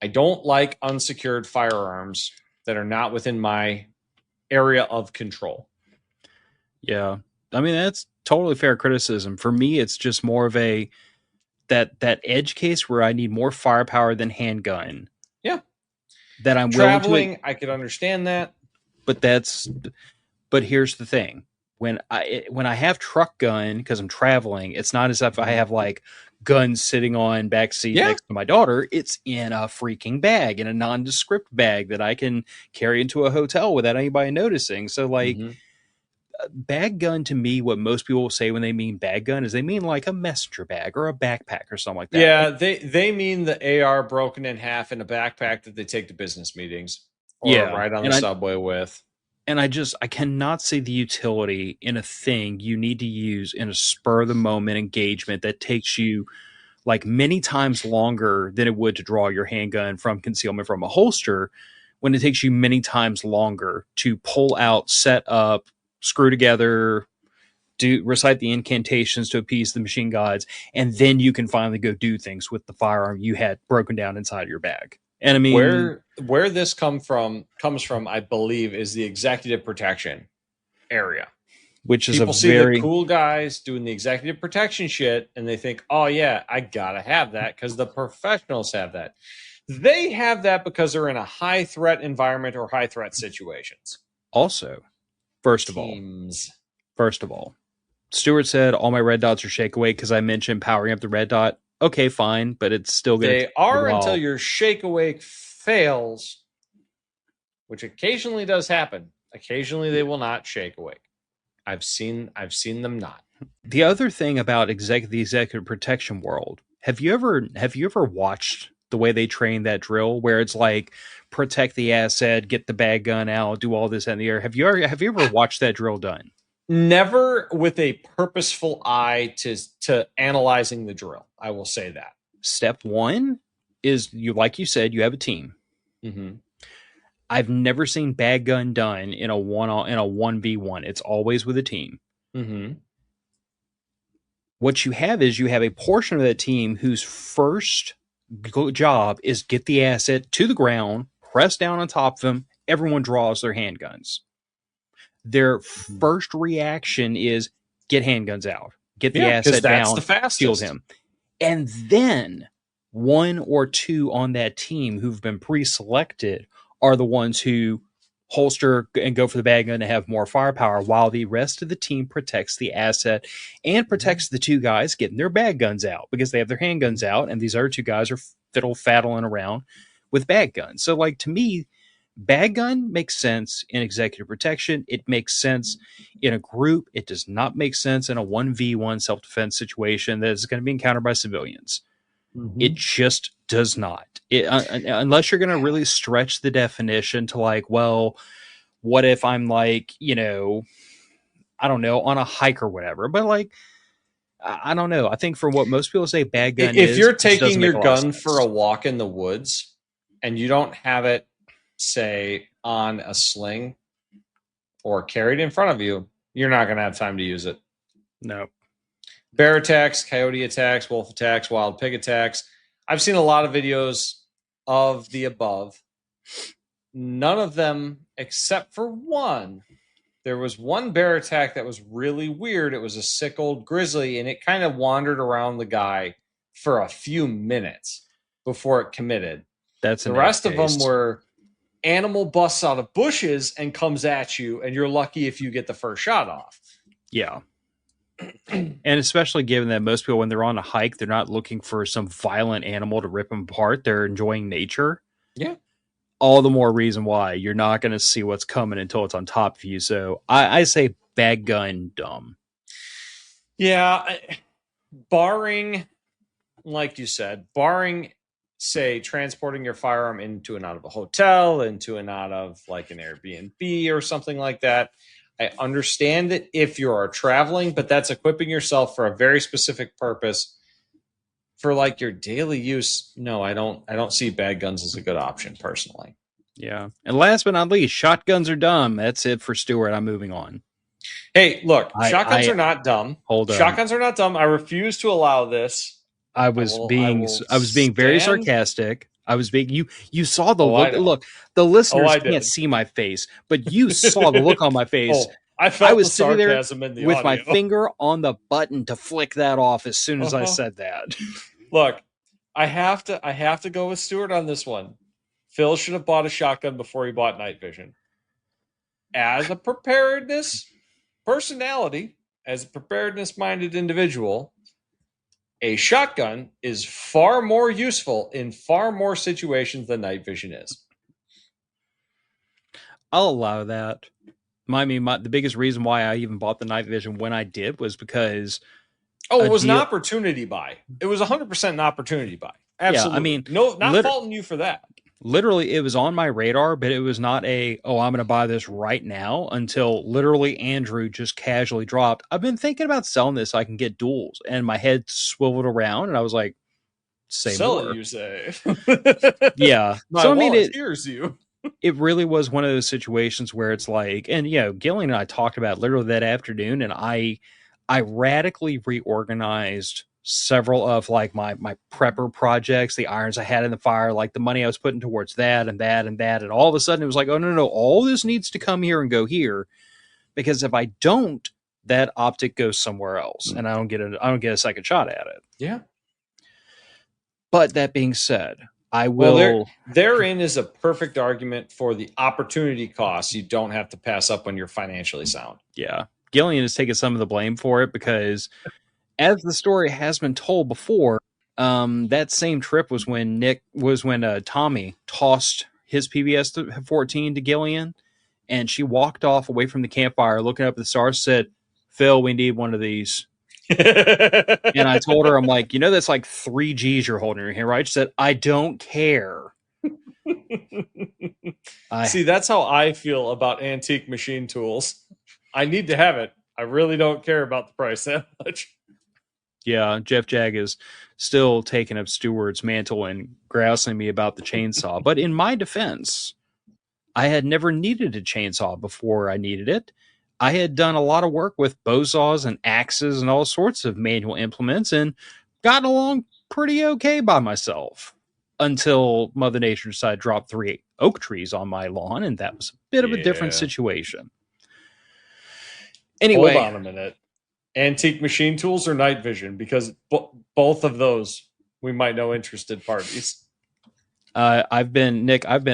I don't like unsecured firearms that are not within my area of control. Yeah. I mean, that's totally fair criticism. For me, it's just more of a that edge case where I need more firepower than handgun. Yeah. That I'm traveling, willing to, I could understand that. But here's the thing. When I have truck gun because I'm traveling, it's not as if I have like guns sitting on backseat next to my daughter. It's in a freaking bag, in a nondescript bag that I can carry into a hotel without anybody noticing. So like bag gun to me, what most people will say when they mean bag gun is they mean like a messenger bag or a backpack or something like that. Yeah, they mean the AR broken in half in a backpack that they take to business meetings or ride on the subway with. And I cannot see the utility in a thing you need to use in a spur of the moment engagement that takes you like many times longer than it would to draw your handgun from concealment from a holster, when it takes you many times longer to pull out, set up, screw together, recite the incantations to appease the machine gods, and then you can finally go do things with the firearm you had broken down inside of your bag. And I mean, where this comes from, I believe, is the executive protection area, which is people see the cool guys doing the executive protection shit, and they think, "Oh yeah, I gotta have that because the professionals have that." They have that because they're in a high threat environment or high threat situations. Also, first of all, Stuart said all my red dots are shake awake because I mentioned powering up the red dot. Okay, fine, but it's still going to They are until your shake awake fails, which occasionally does happen. Occasionally they will not shake awake. I've seen them not. The other thing about the executive protection world, have you ever watched the way they train that drill where it's like protect the asset, get the bag gun out, do all this in the air? Have you ever watched that drill done? Never with a purposeful eye to analyzing the drill. I will say that. Step one is like you said, you have a team. Mm-hmm. I've never seen bag gun done in a 1v1. It's always with a team. Mm-hmm. What you have is you have a portion of that team whose first job is get the asset to the ground, press down on top of them. Everyone draws their handguns. Their first reaction is get handguns out, get the asset down, the fastest. Shield him. And then one or two on that team who've been pre-selected are the ones who holster and go for the bag gun to have more firepower, while the rest of the team protects the asset and protects the two guys getting their bag guns out because they have their handguns out, and these other two guys are fiddle-faddling around with bag guns. So, like, to me, bag gun makes sense in executive protection. It makes sense in a group. It does not make sense in a 1v1 self-defense situation that is going to be encountered by civilians. Mm-hmm. It just does not. Unless you're going to really stretch the definition to like, well, what if I'm like, I don't know, on a hike or whatever. But like, I don't know. I think for what most people say bag gun if you're taking your gun for a walk in the woods and you don't have it, say, on a sling or carried in front of you, you're not going to have time to use it. No. Bear attacks, coyote attacks, wolf attacks, wild pig attacks. I've seen a lot of videos of the above. None of them, except for one. There was one bear attack that was really weird. It was a sick old grizzly, and it kind of wandered around the guy for a few minutes before it committed. That's the rest of them were animal busts out of bushes and comes at you, and you're lucky if you get the first shot off. Yeah. And especially given that most people, when they're on a hike, they're not looking for some violent animal to rip them apart. They're enjoying nature. Yeah. All the more reason why you're not going to see what's coming until it's on top of you. So I say bag gun dumb. Yeah. Barring, like you said, say, transporting your firearm into and out of a hotel, into and out of like an Airbnb or something like that, I understand that if you are traveling, but that's equipping yourself for a very specific purpose. For like your daily use, no, I don't see bag guns as a good option personally. Yeah. And last but not least, shotguns are dumb. That's it for Stuart. I'm moving on. Hey, look, shotguns I are not dumb. hold on. Shotguns are not dumb. I refuse to allow this. I was being very sarcastic. You saw the look. Look, the listeners can't see my face, but you saw the look on my face. I felt was the sarcasm in the with audio. my finger on the button to flick that off as soon as I said that. Look, I have to go with Stuart on this one. Phil should have bought a shotgun before he bought night vision. As a preparedness personality, as a preparedness-minded individual, a shotgun is far more useful in far more situations than night vision is. I'll allow that. The biggest reason why I even bought the night vision when I did was because... Oh, it was an opportunity buy. It was 100% an opportunity buy. Absolutely. Yeah, I mean... No, not faulting you for that. Literally, it was on my radar, but it was not I'm going to buy this right now, until literally Andrew just casually dropped, I've been thinking about selling this so I can get duels. And my head swiveled around, and I was like, sell it, you say. Yeah. So, I mean, it hears you. It really was one of those situations where it's like, and, Gillian and I talked about it literally that afternoon, and I radically reorganized several of like my prepper projects, the irons I had in the fire, like the money I was putting towards that and that and that. And all of a sudden it was like, oh, no, all this needs to come here and go here. Because if I don't, that optic goes somewhere else and I don't get a second shot at it. Yeah. But that being said, I will. Well, therein is a perfect argument for the opportunity costs you don't have to pass up when you're financially sound. Yeah. Gillian has taken some of the blame for it because, as the story has been told before, that same trip was when Tommy tossed his PBS 14 to Gillian, and she walked off away from the campfire, looking up at the stars, said, "Phil, we need one of these." And I told her, I'm like, that's like 3 G's you're holding in your hand, right? She said, "I don't care." See, that's how I feel about antique machine tools. I need to have it. I really don't care about the price that much. Yeah, Jeff Jag is still taking up Stewart's mantle and grousing me about the chainsaw. But in my defense, I had never needed a chainsaw before I needed it. I had done a lot of work with bow saws and axes and all sorts of manual implements and gotten along pretty okay by myself until Mother Nature decided to drop 3 oak trees on my lawn, and that was a bit of a different situation. Anyway, hold on a minute. Antique machine tools or night vision? Because both of those we might know interested parties. I've been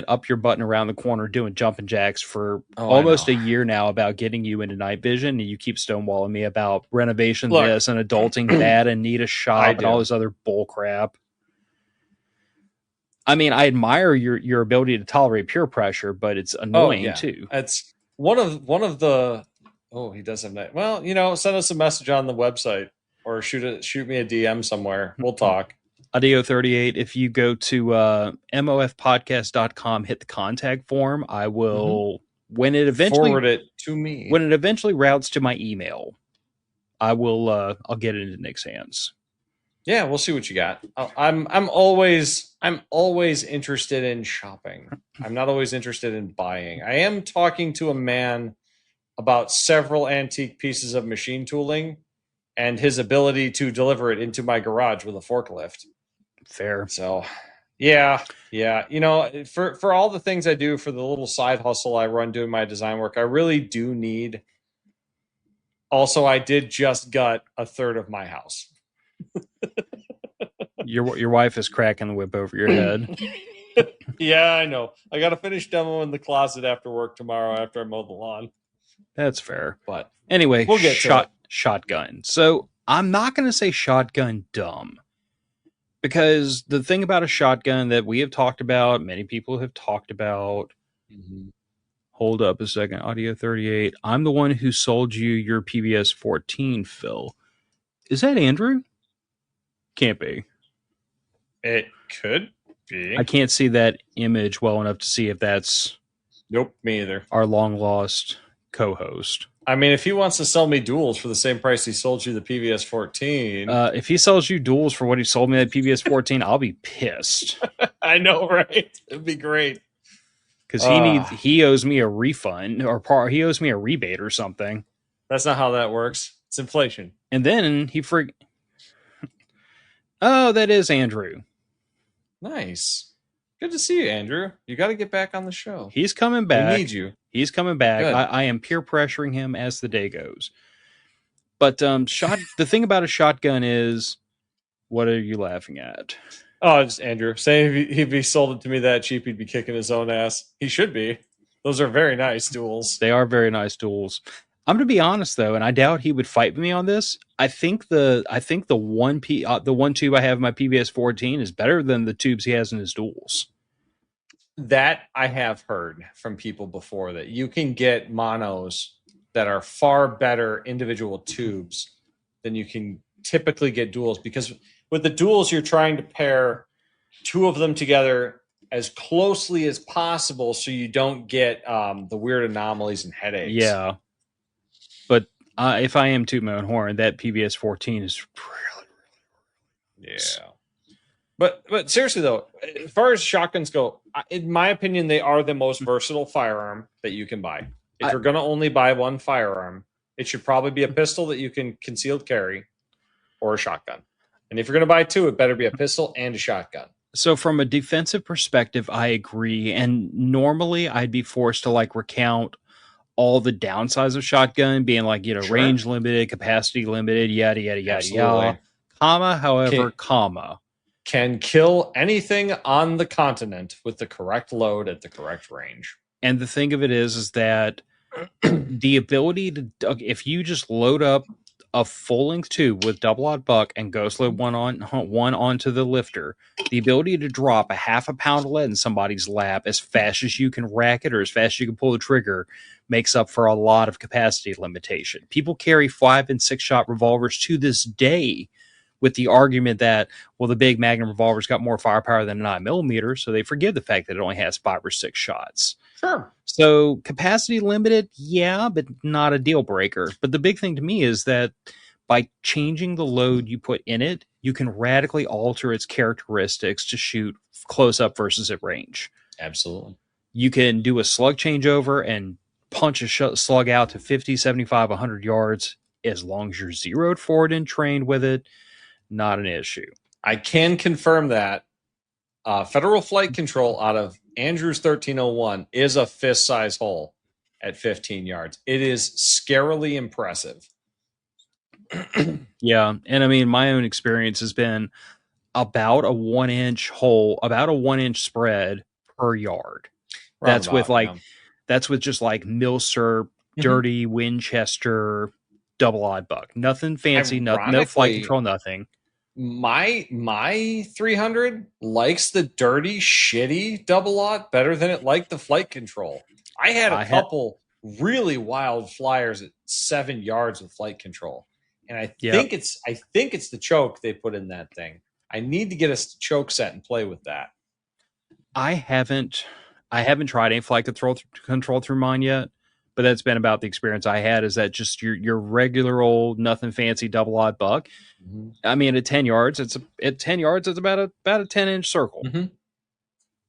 up your butt and around the corner doing jumping jacks for almost a year now about getting you into night vision, and you keep stonewalling me about renovation this and adulting that and need a shop and all this other bull crap. I mean, I admire your ability to tolerate peer pressure, but it's annoying too. It's one of the. Oh, he does have that. Well, send us a message on the website or shoot me a DM somewhere. We'll talk. Audio 38, if you go to mofpodcast.com, hit the contact form, I will, when it eventually forward it to me. When it eventually routes to my email, I'll get it into Nick's hands. Yeah, we'll see what you got. I'm always interested in shopping. I'm not always interested in buying. I am talking to a man about several antique pieces of machine tooling and his ability to deliver it into my garage with a forklift. Fair. So, yeah. For all the things I do, for the little side hustle I run doing my design work, I really do need. Also, I did just gut a third of my house. Your wife is cracking the whip over your head. Yeah, I know. I got to finish demoing the closet after work tomorrow after I mow the lawn. That's fair. But anyway, we'll get shotgun. So I'm not going to say shotgun dumb, because the thing about a shotgun that we have talked about, many people have talked about. Mm-hmm. Hold up a second. Audio 38. I'm the one who sold you your PBS 14, Phil. Is that Andrew? Can't be. It could be. I can't see that image well enough to see if that's... Nope, me either. Our long lost co-host. I mean, if he wants to sell me duels for the same price he sold you the PVS 14. If he sells you duels for what he sold me that PVS 14, I'll be pissed. I know, right? It'd be great. Because he owes me a refund he owes me a rebate or something. That's not how that works. It's inflation. And then oh, that is Andrew. Nice. Good to see you, Andrew. You got to get back on the show. He's coming back. We need you. He's coming back. I am peer pressuring him as the day goes. But the thing about a shotgun is, what are you laughing at? Oh, it's Andrew. Saying if he sold it to me that cheap, he'd be kicking his own ass. He should be. Those are very nice duels. They are very nice duels. I'm going to be honest though, and I doubt he would fight me on this. I think the one tube I have in my PVS 14 is better than the tubes he has in his duels. That I have heard from people before, that you can get monos that are far better individual tubes than you can typically get duels, because with the duels you're trying to pair two of them together as closely as possible so you don't get the weird anomalies and headaches. Yeah. But if I am tooting my own horn, that PVS 14 is really yeah. But seriously though, as far as shotguns go, in my opinion, they are the most versatile firearm that you can buy. If you're going to only buy one firearm, it should probably be a pistol that you can concealed carry, or a shotgun. And if you're going to buy two, it better be a pistol and a shotgun. So from a defensive perspective, I agree. And normally I'd be forced to recount all the downsides of shotgun, being sure, range limited, capacity limited, yada, yada, yada, yada. However, can kill anything on the continent with the correct load at the correct range. And the thing of it is that the ability to, if you just load up a full-length tube with double-aught buck and ghost load one onto the lifter, the ability to drop a half a pound of lead in somebody's lap as fast as you can rack it or as fast as you can pull the trigger makes up for a lot of capacity limitation. People carry 5 and 6 shot revolvers to this day with the argument that, well, the big Magnum revolver's got more firepower than a 9mm, so they forgive the fact that it only has 5 or 6 shots. Sure. So capacity limited, yeah, but not a deal breaker. But the big thing to me is that by changing the load you put in it, you can radically alter its characteristics to shoot close up versus at range. Absolutely. You can do a slug changeover and punch a slug out to 50, 75, 100 yards as long as you're zeroed forward and trained with it. Not an issue. I can confirm that Federal Flight Control out of Andrews 1301 is a fist-size hole at 15 yards. It is scarily impressive. Yeah, and I mean, my own experience has been about a 1-inch hole, about a 1-inch spread per yard. That's with just Milsurp, dirty Winchester, double-aught buck. Nothing fancy, no flight control, nothing. My 300 likes the dirty, shitty double-aught better than it liked the flight control. I had a couple really wild flyers at 7 yards with flight control, and I think it's the choke they put in that thing. I need to get a choke set and play with that. I haven't tried any flight control through mine yet, but that's been about the experience I had. Is that just your regular old nothing fancy double-aught buck? Mm-hmm. I mean, at 10 yards, it's about a 10-inch circle,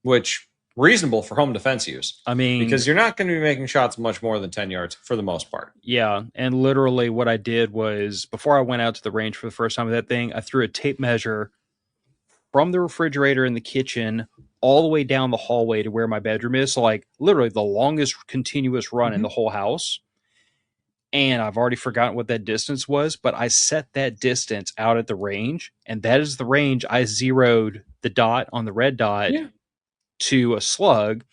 which reasonable for home defense use. I mean, because you're not going to be making shots much more than 10 yards for the most part. Yeah, and literally what I did was, before I went out to the range for the first time with that thing, I threw a tape measure from the refrigerator in the kitchen all the way down the hallway to where my bedroom is. So literally the longest continuous run in the whole house. And I've already forgotten what that distance was, but I set that distance out at the range, and that is the range I zeroed the dot on the red dot to a slug.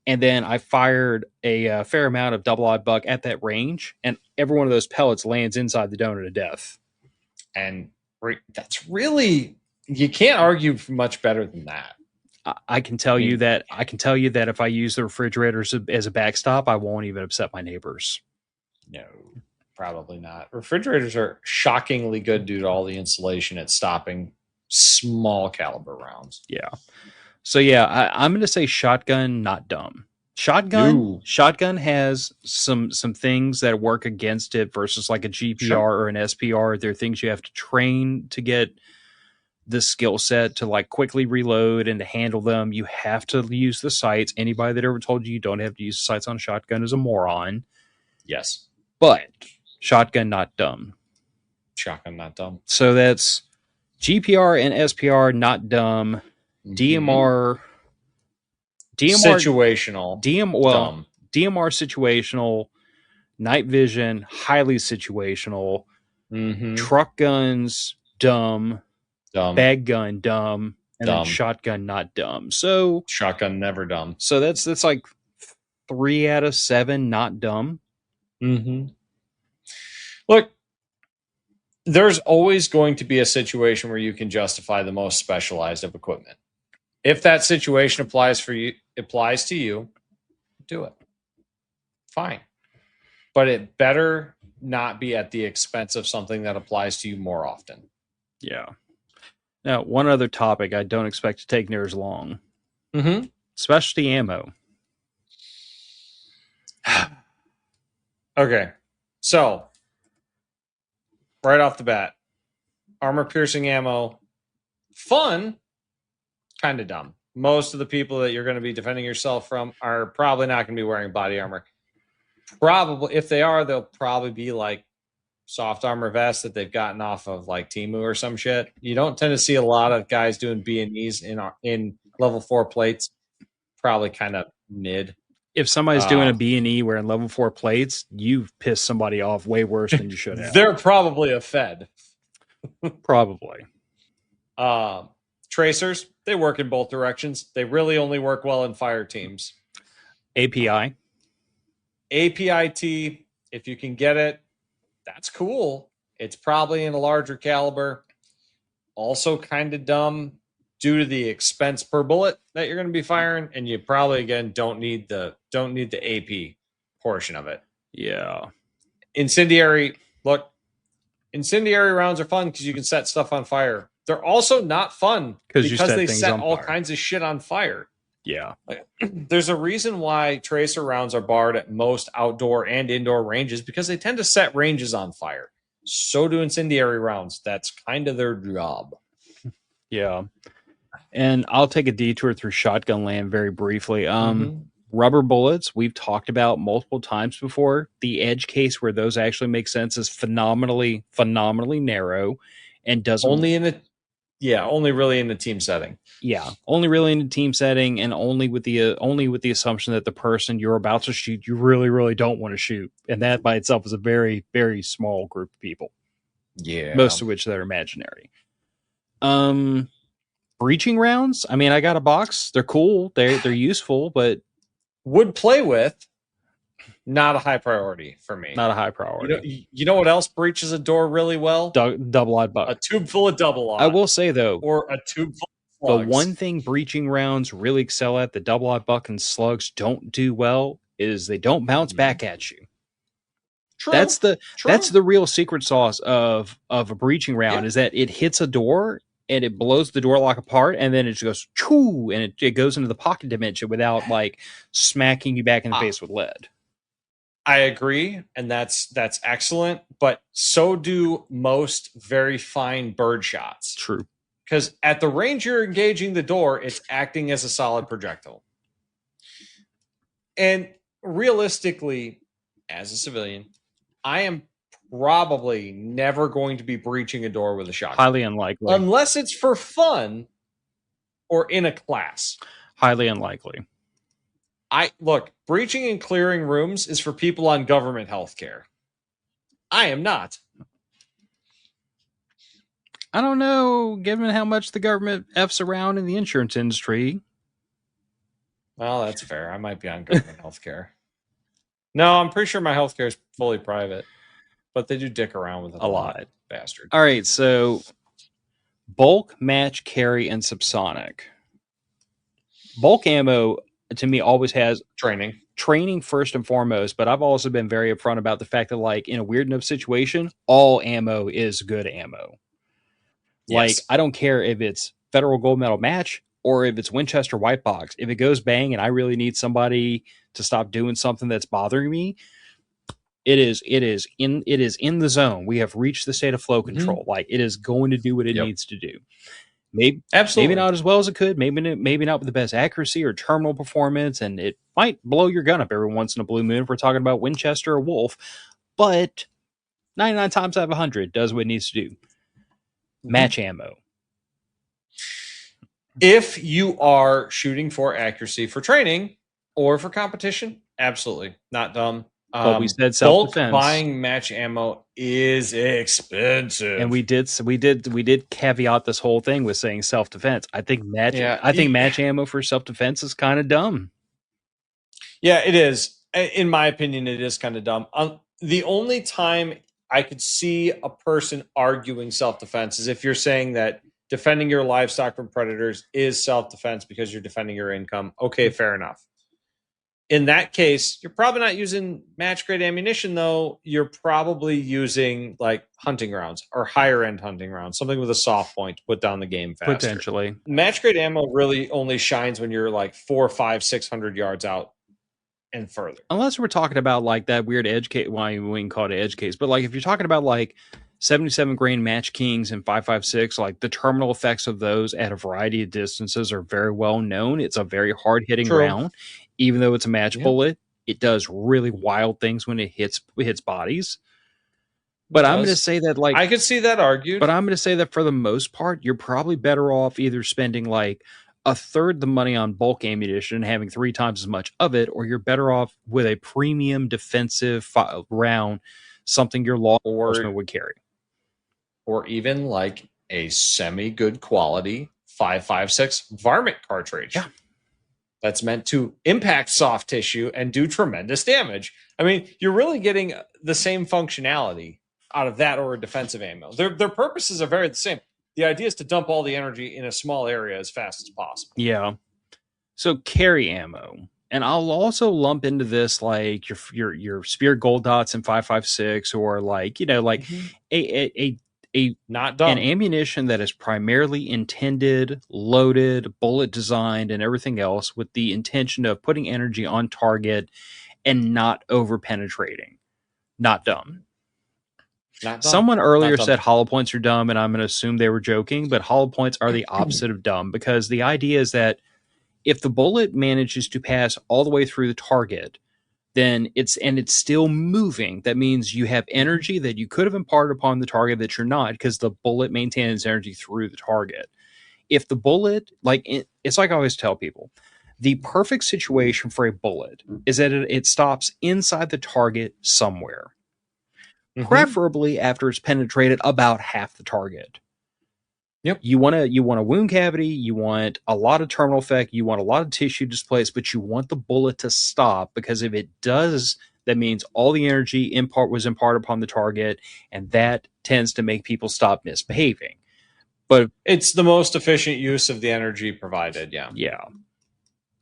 And then I fired a fair amount of double-aught buck at that range, and every one of those pellets lands inside the donut of death. And that's really, you can't argue for much better than that. I can tell you that if I use the refrigerator as a backstop, I won't even upset my neighbors. No, probably not. Refrigerators are shockingly good due to all the insulation at stopping small caliber rounds. Yeah. So yeah, I'm going to say shotgun, not dumb. Shotgun has some things that work against it versus like a GPR or an SPR. There are things you have to train to get the skill set to like quickly reload and to handle them. You have to use the sights. Anybody that ever told you don't have to use the sights on a shotgun is a moron. Yes. But shotgun not dumb. Shotgun not dumb. So that's GPR and SPR not dumb. DMR situational. Dumb. DMR situational. Night vision highly situational. Truck guns dumb. Bag gun dumb. And then shotgun not dumb. So shotgun never dumb. So that's like 3 out of 7 not dumb. Look, there's always going to be a situation where you can justify the most specialized of equipment. If that situation applies to you, do it. Fine. But it better not be at the expense of something that applies to you more often. Yeah. Now, one other topic I don't expect to take near as long. Specialty ammo. Okay. So, right off the bat, armor-piercing ammo, fun, kind of dumb. Most of the people that you're going to be defending yourself from are probably not going to be wearing body armor. Probably, if they are, they'll probably be like soft armor vests that they've gotten off of like Temu or some shit. You don't tend to see a lot of guys doing B&Es in level 4 plates. Probably kind of mid. If somebody's doing a B&E wearing level 4 plates, you've pissed somebody off way worse than you should have. They're probably a Fed. Probably. Tracers, they work in both directions. They really only work well in fire teams. API. APIT, if you can get it, that's cool. It's probably in a larger caliber. Also kind of dumb due to the expense per bullet that you're going to be firing, and you probably again don't need the AP portion of it. Yeah. Incendiary rounds are fun because you can set stuff on fire. They're also not fun because they set all kinds of shit on fire. Yeah. There's a reason why tracer rounds are barred at most outdoor and indoor ranges because they tend to set ranges on fire. So do incendiary rounds. That's kind of their job. Yeah. And I'll take a detour through shotgun land very briefly. Rubber bullets, we've talked about multiple times before. The edge case where those actually make sense is phenomenally narrow and doesn't only really in the team setting. Yeah, only really in the team setting, and only with the assumption that the person you're about to shoot you really don't want to shoot, and that by itself is a very very small group of people. Yeah, most of which that are imaginary. Breaching rounds. I mean, I got a box. They're cool. They're useful, but would play with. Not a high priority for me. Not a high priority. You know what else breaches a door really well? Double-aught buck. A tube full of double-aught. I will say, though. Or a tube full of slugs. The one thing breaching rounds really excel at, the double-aught buck and slugs don't do well, is they don't bounce back at you. True. That's the real secret sauce of a breaching round, is that it hits a door and it blows the door lock apart, and then it just goes choo, and it goes into the pocket dimension without like smacking you back in the face with lead. I agree, and that's excellent, but so do most very fine bird shots. True. Because at the range you're engaging the door, it's acting as a solid projectile. And realistically, as a civilian, I am probably never going to be breaching a door with a shotgun. Highly unlikely. Unless it's for fun or in a class. Highly unlikely. Breaching and clearing rooms is for people on government health care. I am not. I don't know, given how much the government F's around in the insurance industry. Well, that's fair. I might be on government health care. No, I'm pretty sure my health care is fully private. But they do dick around with it a lot. Bastard. All right, so bulk, match, carry, and subsonic. Bulk ammo, to me, always has training first and foremost, but I've also been very upfront about the fact that, like, in a weird enough situation, all ammo is good ammo. Yes. Like, I don't care if it's federal gold medal match, or if it's Winchester white box, if it goes bang and I really need somebody to stop doing something that's bothering me, it is in the zone. We have reached the state of flow control. Like, it is going to do what it needs to do. Maybe not as well as it could. Maybe not with the best accuracy or terminal performance, and it might blow your gun up every once in a blue moon if we're talking about Winchester or Wolf. But 99 times out of 100 does what it needs to do. Match ammo. If you are shooting for accuracy for training or for competition, absolutely not dumb. But we said self-defense. Bulk buying match ammo is expensive, and we did caveat this whole thing with saying self-defense. I think match ammo for self-defense is kind of dumb. Yeah, it is. In my opinion, it is kind of dumb. The only time I could see a person arguing self-defense is if you're saying that defending your livestock from predators is self-defense because you're defending your income. Okay, fair enough. In that case, you're probably not using match grade ammunition, though. You're probably using like hunting rounds or higher end hunting rounds, something with a soft point to put down the game faster. Potentially. Match grade ammo really only shines when you're like 400, 500, 600 yards out and further. Unless we're talking about like that weird edge case, why we can call it edge case. But like if you're talking about like 77 grain Match Kings and 5.56, like the terminal effects of those at a variety of distances are very well known. It's a very hard hitting round. Even though it's a match bullet, it does really wild things when it hits bodies. But I'm going to say that, like, I could see that argued. But I'm going to say that for the most part, you're probably better off either spending like a third the money on bulk ammunition and having 3 times as much of it, or you're better off with a premium defensive round, something your law enforcement would carry. Or even like a semi good quality 5.56 varmint cartridge. Yeah. That's meant to impact soft tissue and do tremendous damage. I mean, you're really getting the same functionality out of that or a defensive ammo. Their purposes are very the same. The idea is to dump all the energy in a small area as fast as possible. Yeah. So carry ammo. And I'll also lump into this like your Spear Gold Dots in 5.56, or like, like not dumb. An ammunition that is primarily intended, loaded, bullet designed, and everything else with the intention of putting energy on target and not over penetrating. Not dumb. Not dumb. Someone earlier said hollow points are dumb, and I'm going to assume they were joking, but hollow points are the opposite of dumb, because the idea is that if the bullet manages to pass all the way through the target, then it's still moving. That means you have energy that you could have imparted upon the target that you're not, because the bullet maintains energy through the target. If the bullet, it's like I always tell people, the perfect situation for a bullet is that it stops inside the target somewhere, preferably after it's penetrated about half the target. Yep. You want a wound cavity, you want a lot of terminal effect, you want a lot of tissue displaced, but you want the bullet to stop, because if it does, that means all the energy was imparted upon the target, and that tends to make people stop misbehaving. But it's the most efficient use of the energy provided. Yeah. Yeah.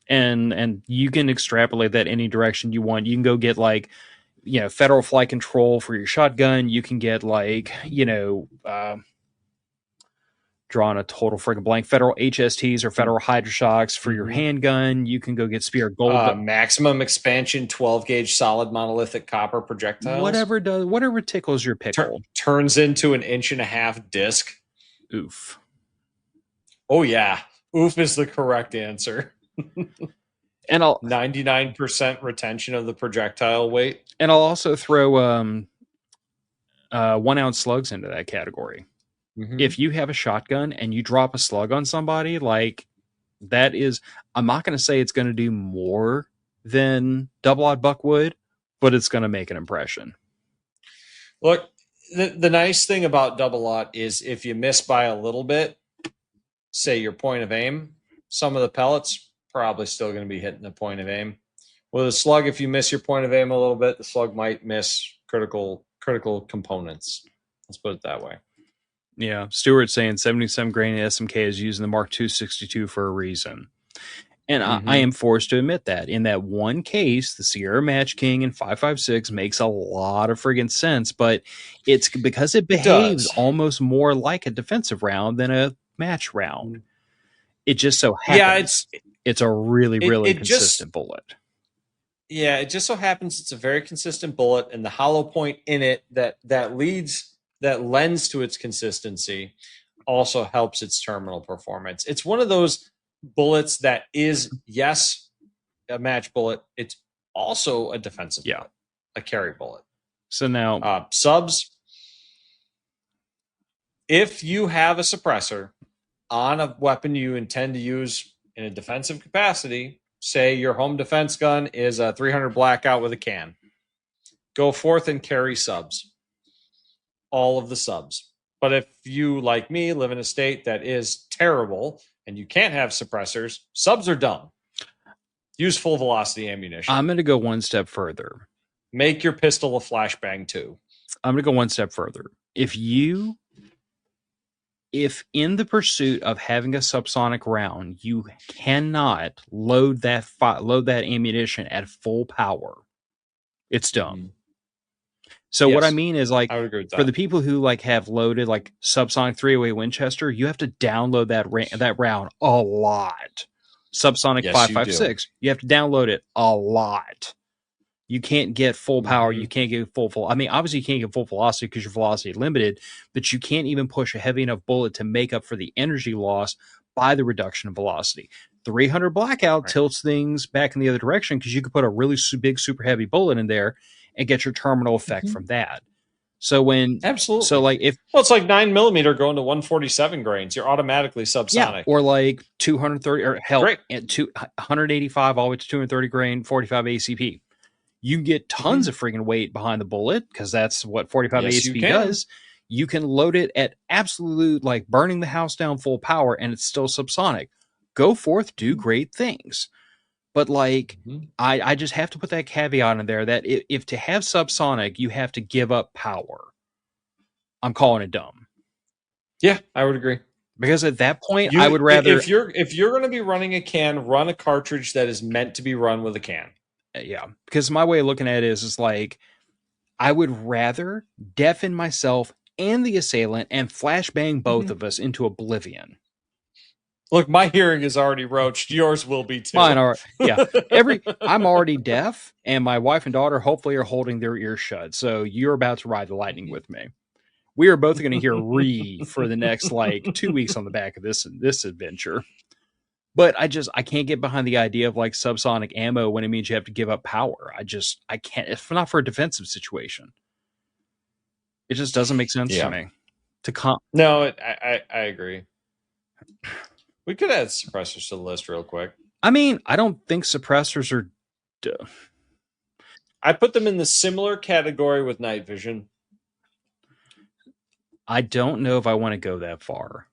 And you can extrapolate that any direction you want. You can go get like, federal flight control for your shotgun. You can get like, drawing a total freaking blank, federal HSTs or federal hydroshocks for your handgun. You can go get Spear Gold. Maximum expansion 12 gauge solid monolithic copper projectiles. Whatever tickles your pickle. Turns into an 1.5-inch disc. Oof. Oh yeah. Oof is the correct answer. And 99% retention of the projectile weight. And I'll also throw 1 ounce slugs into that category. If you have a shotgun and you drop a slug on somebody, like that is, I'm not going to say it's going to do more than double-aught buck would, but it's going to make an impression. Look, the nice thing about double-aught is if you miss by a little bit, say your point of aim, some of the pellets probably still going to be hitting the point of aim. With a slug, if you miss your point of aim a little bit, the slug might miss critical components. Let's put it that way. Yeah, Stewart's saying 77 grain SMK is using the Mark II 62 for a reason. And I am forced to admit that. In that one case, the Sierra Match King in 5.56 makes a lot of friggin' sense, but it's because it behaves almost more like a defensive round than a match round. It just so happens it's a really consistent bullet. Yeah, it just so happens it's a very consistent bullet, and the hollow point in it that lends to its consistency also helps its terminal performance. It's one of those bullets that is, yes, a match bullet. It's also a defensive bullet, a carry bullet. So now subs, if you have a suppressor on a weapon you intend to use in a defensive capacity, say your home defense gun is a 300 blackout with a can, go forth and carry subs, all of the subs. But if you, like me, live in a state that is terrible and you can't have suppressors, subs are dumb. Use full velocity ammunition. I'm going to go one step further. Make your pistol a flashbang too. I'm going to go one step further. If in the pursuit of having a subsonic round, you cannot load that ammunition at full power, it's dumb. Mm-hmm. So what I mean is, like, for the people who like have loaded like subsonic 308 Winchester, you have to download that round a lot. Subsonic 5.56, you have to download it a lot. You can't get full power. Mm-hmm. You can't get full. I mean, obviously you can't get full velocity because your velocity is limited, but you can't even push a heavy enough bullet to make up for the energy loss by the reduction of velocity. 300 blackout tilts things back in the other direction because you could put a really big, super heavy bullet in there and get your terminal effect from that. So absolutely. So like it's like 9mm going to 147 grains, you're automatically subsonic. Yeah, or like 230 or hell, at 185 all the way to 230 grain, 45 ACP. You get tons of freaking weight behind the bullet because that's what 45 ACP does. You can load it at absolute, like, burning the house down full power, and it's still subsonic. Go forth, do great things. But, like, I just have to put that caveat in there that if to have subsonic, you have to give up power. I'm calling it dumb. Yeah, I would agree. Because at that point, I would rather... If you're going to be running a can, run a cartridge that is meant to be run with a can. Yeah, because my way of looking at it is like, I would rather deafen myself and the assailant and flashbang both of us into oblivion. Look, my hearing is already roached. Yours will be too. Mine are, yeah. I'm already deaf, and my wife and daughter hopefully are holding their ears shut. So you're about to ride the lightning with me. We are both going to hear "re" for the next like 2 weeks on the back of this adventure. But I can't get behind the idea of like subsonic ammo when it means you have to give up power. I can't, if not for a defensive situation. It just doesn't make sense to me. No, I agree. We could add suppressors to the list real quick. I mean, I don't think suppressors are... I put them in the similar category with night vision. I don't know if I want to go that far.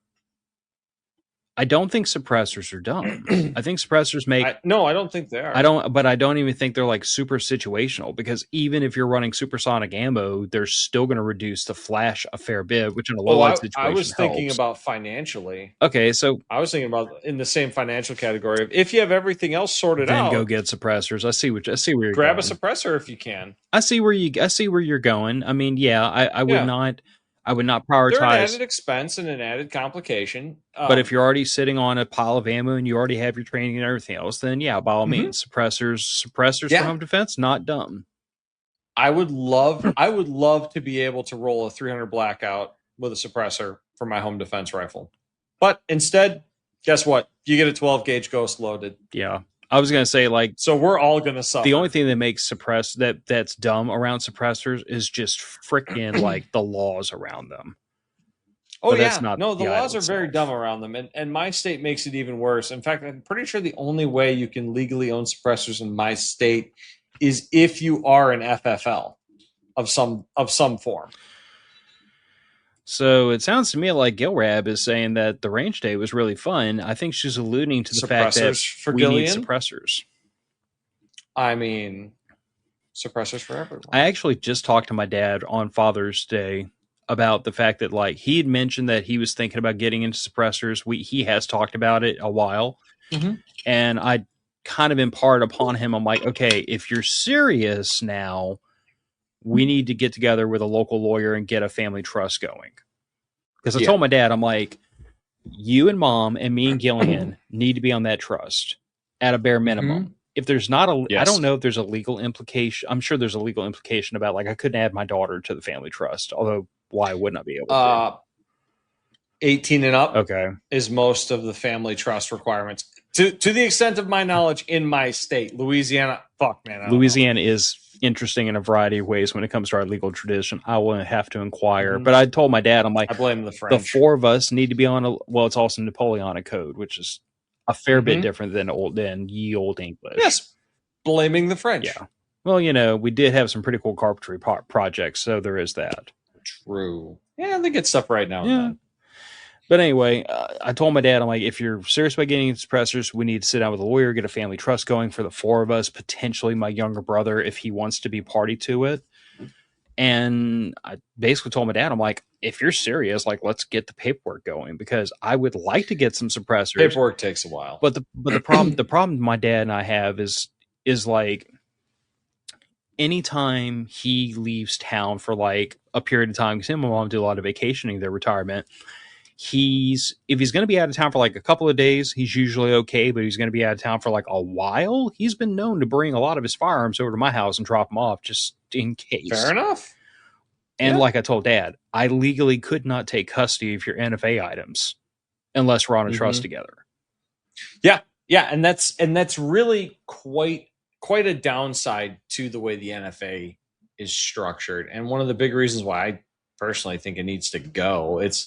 I don't think suppressors are dumb. I think suppressors make... No, I don't think they are. But I don't even think they're like super situational, because even if you're running supersonic ammo, they're still going to reduce the flash a fair bit, which in a low light situation I was thinking about financially. Okay, so... I was thinking about in the same financial category. If you have everything else sorted out... Then go get suppressors. I see where you're grab going. A suppressor if you can. I see where you're going. I mean, yeah, I would not... I would not prioritize. They're an added expense and an added complication. But if you're already sitting on a pile of ammo and you already have your training and everything else, then yeah, by all means, suppressors for home defense, not dumb. I would love to be able to roll a 300 blackout with a suppressor for my home defense rifle. But instead, guess what? You get a 12 gauge ghost loaded. Yeah. I was going to say, like... So we're all going to suffer. The only thing that makes that's dumb around suppressors is just freaking, like, the laws around them. Oh, but yeah. The laws are very dumb around them. And my state makes it even worse. In fact, I'm pretty sure the only way you can legally own suppressors in my state is if you are an FFL of some form. So it sounds to me like Gilrab is saying that the range day was really fun. I think she's alluding to the fact that we need suppressors. I mean, suppressors for everyone. I actually just talked to my dad on Father's Day about the fact that, like, he had mentioned that he was thinking about getting into suppressors. He has talked about it a while. Mm-hmm. And I kind of impart upon him, I'm like, okay, if you're serious now, we need to get together with a local lawyer and get a family trust going. Because I told my dad, I'm like, you and mom and me and Gillian need to be on that trust at a bare minimum. If there's not a, I don't know if there's a legal implication. I'm sure there's a legal implication about like I couldn't add my daughter to the family trust. Although why wouldn't I be able to? 18 and up, okay, is most of the family trust requirements. To the extent of my knowledge in my state, Louisiana. Fuck man, Louisiana is interesting in a variety of ways when it comes to our legal tradition. I will have to inquire, but I told my dad, I'm like, I blame the French. The four of us need to be on a. Well, it's also Napoleonic code, which is a fair bit different than ye old English. Yes, blaming the French. Yeah. Well, you know, we did have some pretty cool carpentry projects, so there is that. True. Yeah, they get stuff right now and then. But anyway, I told my dad, I'm like, if you're serious about getting suppressors, we need to sit down with a lawyer, get a family trust going for the four of us, potentially my younger brother, if he wants to be party to it. And I basically told my dad, I'm like, if you're serious, like, let's get the paperwork going, because I would like to get some suppressors. Paperwork takes a while. But the problem my dad and I have is like, anytime he leaves town for like a period of time, because him and my mom do a lot of vacationing, their retirement, if he's going to be out of town for like a couple of days, he's usually okay. But he's going to be out of town for like a while, he's been known to bring a lot of his firearms over to my house and drop them off just in case. Fair enough. And like I told Dad, I legally could not take custody of your NFA items unless we're on a trust together. Yeah, and that's really quite a downside to the way the NFA is structured, and one of the big reasons why I personally think it needs to go. It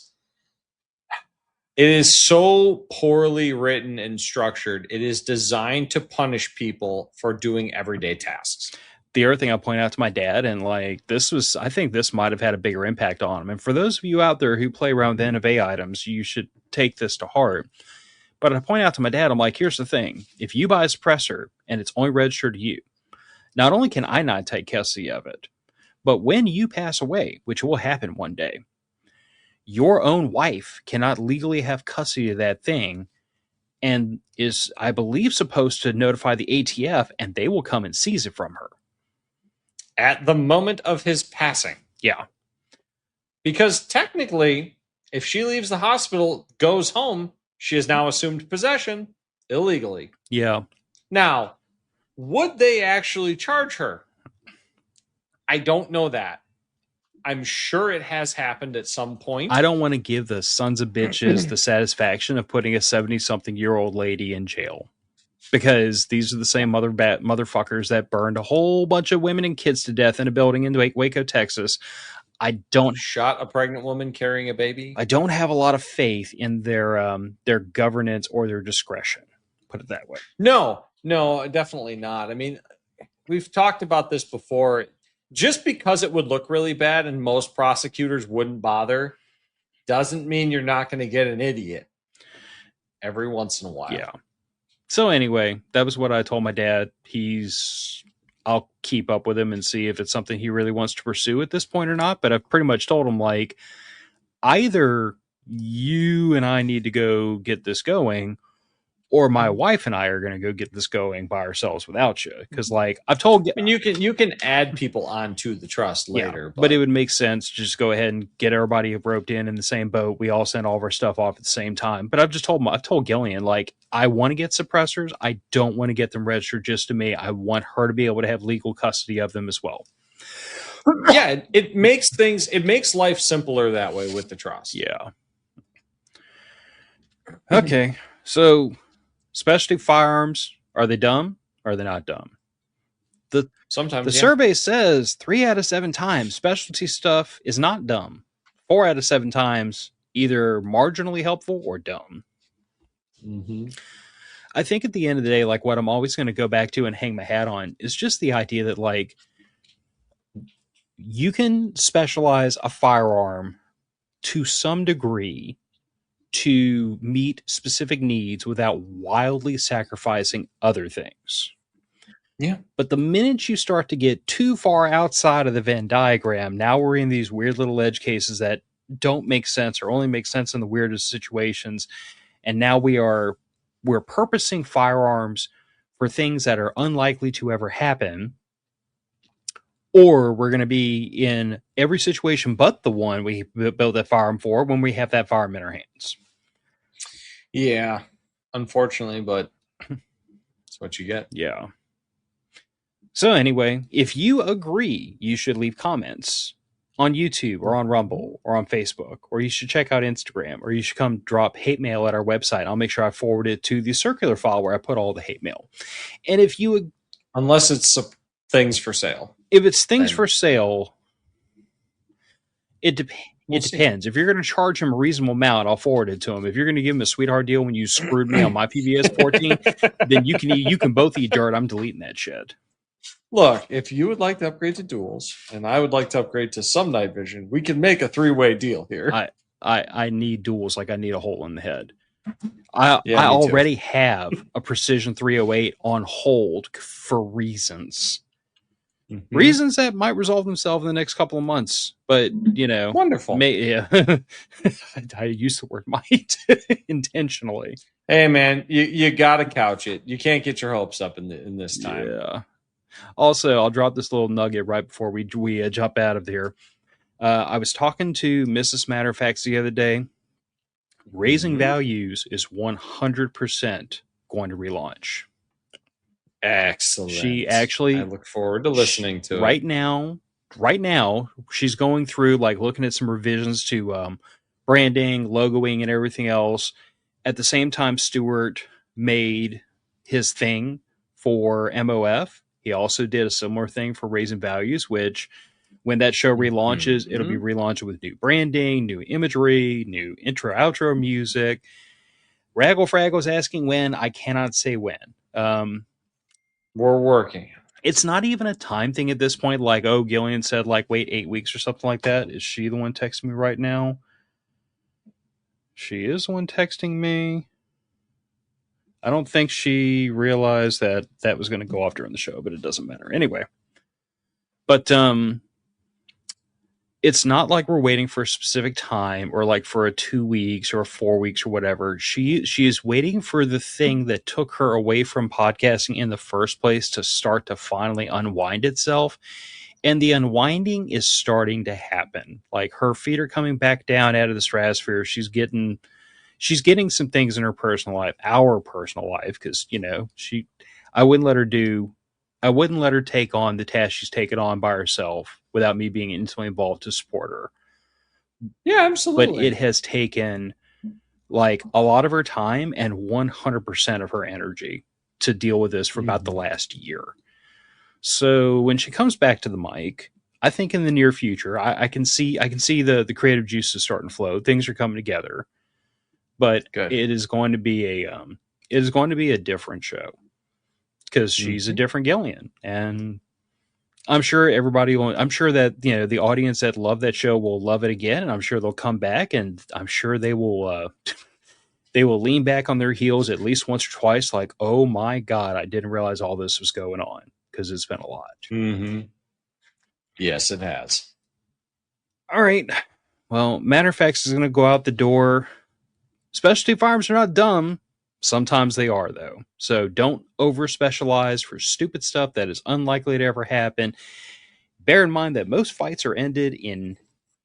is so poorly written and structured. It is designed to punish people for doing everyday tasks. The other thing I point out to my dad, and like I think this might have had a bigger impact on him. And for those of you out there who play around with NFA items, you should take this to heart. But I point out to my dad, I'm like, here's the thing. If you buy a suppressor and it's only registered to you, not only can I not take custody of it, but when you pass away, which will happen one day, your own wife cannot legally have custody of that thing and is, I believe, supposed to notify the ATF, and they will come and seize it from her. At the moment of his passing. Yeah. Because technically, if she leaves the hospital, goes home, she has now assumed possession illegally. Yeah. Now, would they actually charge her? I don't know that. I'm sure it has happened at some point. I don't want to give the sons of bitches the satisfaction of putting a 70-something-year-old lady in jail, because these are the same motherfuckers that burned a whole bunch of women and kids to death in a building in Waco, Texas. I don't shot a pregnant woman carrying a baby. I don't have a lot of faith in their governance or their discretion. Put it that way. No, definitely not. I mean, we've talked about this before. Just because it would look really bad and most prosecutors wouldn't bother doesn't mean you're not going to get an idiot every once in a while. Yeah. So anyway, that was what I told my dad. I'll keep up with him and see if it's something he really wants to pursue at this point or not. But I've pretty much told him, like, either you and I need to go get this going, or my wife and I are going to go get this going by ourselves without you. Because, like, I've told... I mean, you can add people onto the trust later. Yeah, but it would make sense to just go ahead and get everybody roped in the same boat. We all send all of our stuff off at the same time. But I've told Gillian, like, I want to get suppressors. I don't want to get them registered just to me. I want her to be able to have legal custody of them as well. Yeah, it makes life simpler that way with the trust. Yeah. Okay, so... specialty firearms, are they dumb or are they not dumb? Sometimes the survey says 3 out of 7 times specialty stuff is not dumb. 4 out of 7 times either marginally helpful or dumb. I think at the end of the day, like, what I'm always going to go back to and hang my hat on is just the idea that, like, you can specialize a firearm to some degree to meet specific needs without wildly sacrificing other things. Yeah. But the minute you start to get too far outside of the Venn diagram, now we're in these weird little edge cases that don't make sense or only make sense in the weirdest situations. And now we're purposing firearms for things that are unlikely to ever happen. Or we're going to be in every situation but the one we built that firearm for when we have that firearm in our hands. Yeah, unfortunately, but that's what you get. Yeah. So anyway, if you agree, you should leave comments on YouTube or on Rumble or on Facebook, or you should check out Instagram, or you should come drop hate mail at our website. I'll make sure I forward it to the circular file where I put all the hate mail. And if you, unless it's things for sale, if it's things for sale, it depends. If you're going to charge him a reasonable amount, I'll forward it to him. If you're going to give him a sweetheart deal when you screwed me on my PVS 14, then you can both eat dirt. I'm deleting that shit. Look, if you would like to upgrade to duals, and I would like to upgrade to some night vision, we can make a 3-way deal here. I need duals like I need a hole in the head. I already have a Precision 308 on hold for reasons. Mm-hmm. Reasons that might resolve themselves in the next couple of months, but wonderful. Yeah, I use the word might intentionally. Hey man, you gotta couch it. You can't get your hopes up in this time. Yeah. Also, I'll drop this little nugget right before we jump out of here. I was talking to Mrs. Matterfax the other day. Raising Values is 100% going to relaunch. Excellent. She actually, I look forward to listening to it. Right now, she's going through looking at some revisions to branding, logoing, and everything else. At the same time, Stuart made his thing for MOF. He also did a similar thing for Raising Values, which when that show relaunches, it'll be relaunched with new branding, new imagery, new intro, outro music. Raggle Fraggle's asking when. I cannot say when. We're working. It's not even a time thing at this point. Gillian said, wait 8 weeks or something like that. Is she the one texting me right now? She is the one texting me. I don't think she realized that was going to go off during the show, but it doesn't matter. Anyway. But, it's not like we're waiting for a specific time or for a 2 weeks or 4 weeks or whatever. She is waiting for the thing that took her away from podcasting in the first place to start to finally unwind itself. And the unwinding is starting to happen. Her feet are coming back down out of the stratosphere. She's getting some things in her personal life, our personal life, because, I wouldn't let her take on the task she's taken on by herself without me being intimately involved to support her. Yeah, absolutely. But it has taken a lot of her time and 100% of her energy to deal with this for about the last year. So when she comes back to the mic, I think in the near future, I can see the creative juices starting to flow. Things are coming together, but it is going to be a different show. Because she's a different Gillian, and I'm sure that the audience that loved that show will love it again, and I'm sure they'll come back, and I'm sure they will lean back on their heels at least once or twice, oh my god, I didn't realize all this was going on, because it's been a lot. Mm-hmm. Yes, it has. All right, well, matter of fact, is going to go out the door. Specialty firearms are not dumb. Sometimes they are, though. So don't over-specialize for stupid stuff that is unlikely to ever happen. Bear in mind that most fights are ended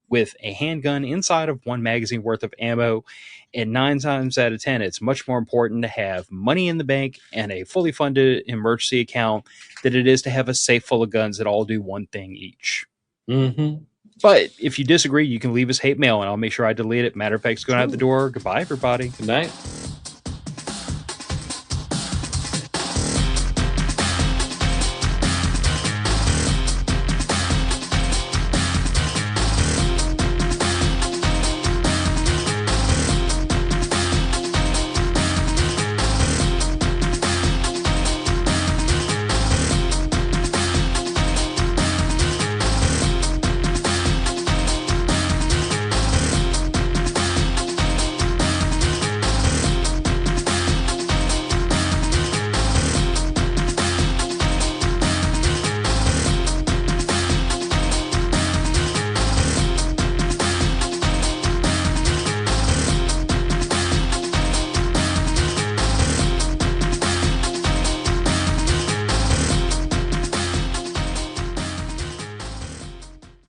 with a handgun inside of one magazine worth of ammo, and 9 times out of 10, it's much more important to have money in the bank and a fully funded emergency account than it is to have a safe full of guns that all do one thing each. Mm-hmm. But if you disagree, you can leave us hate mail, and I'll make sure I delete it. Matter of fact, it's going out the door. Goodbye, everybody. Good night.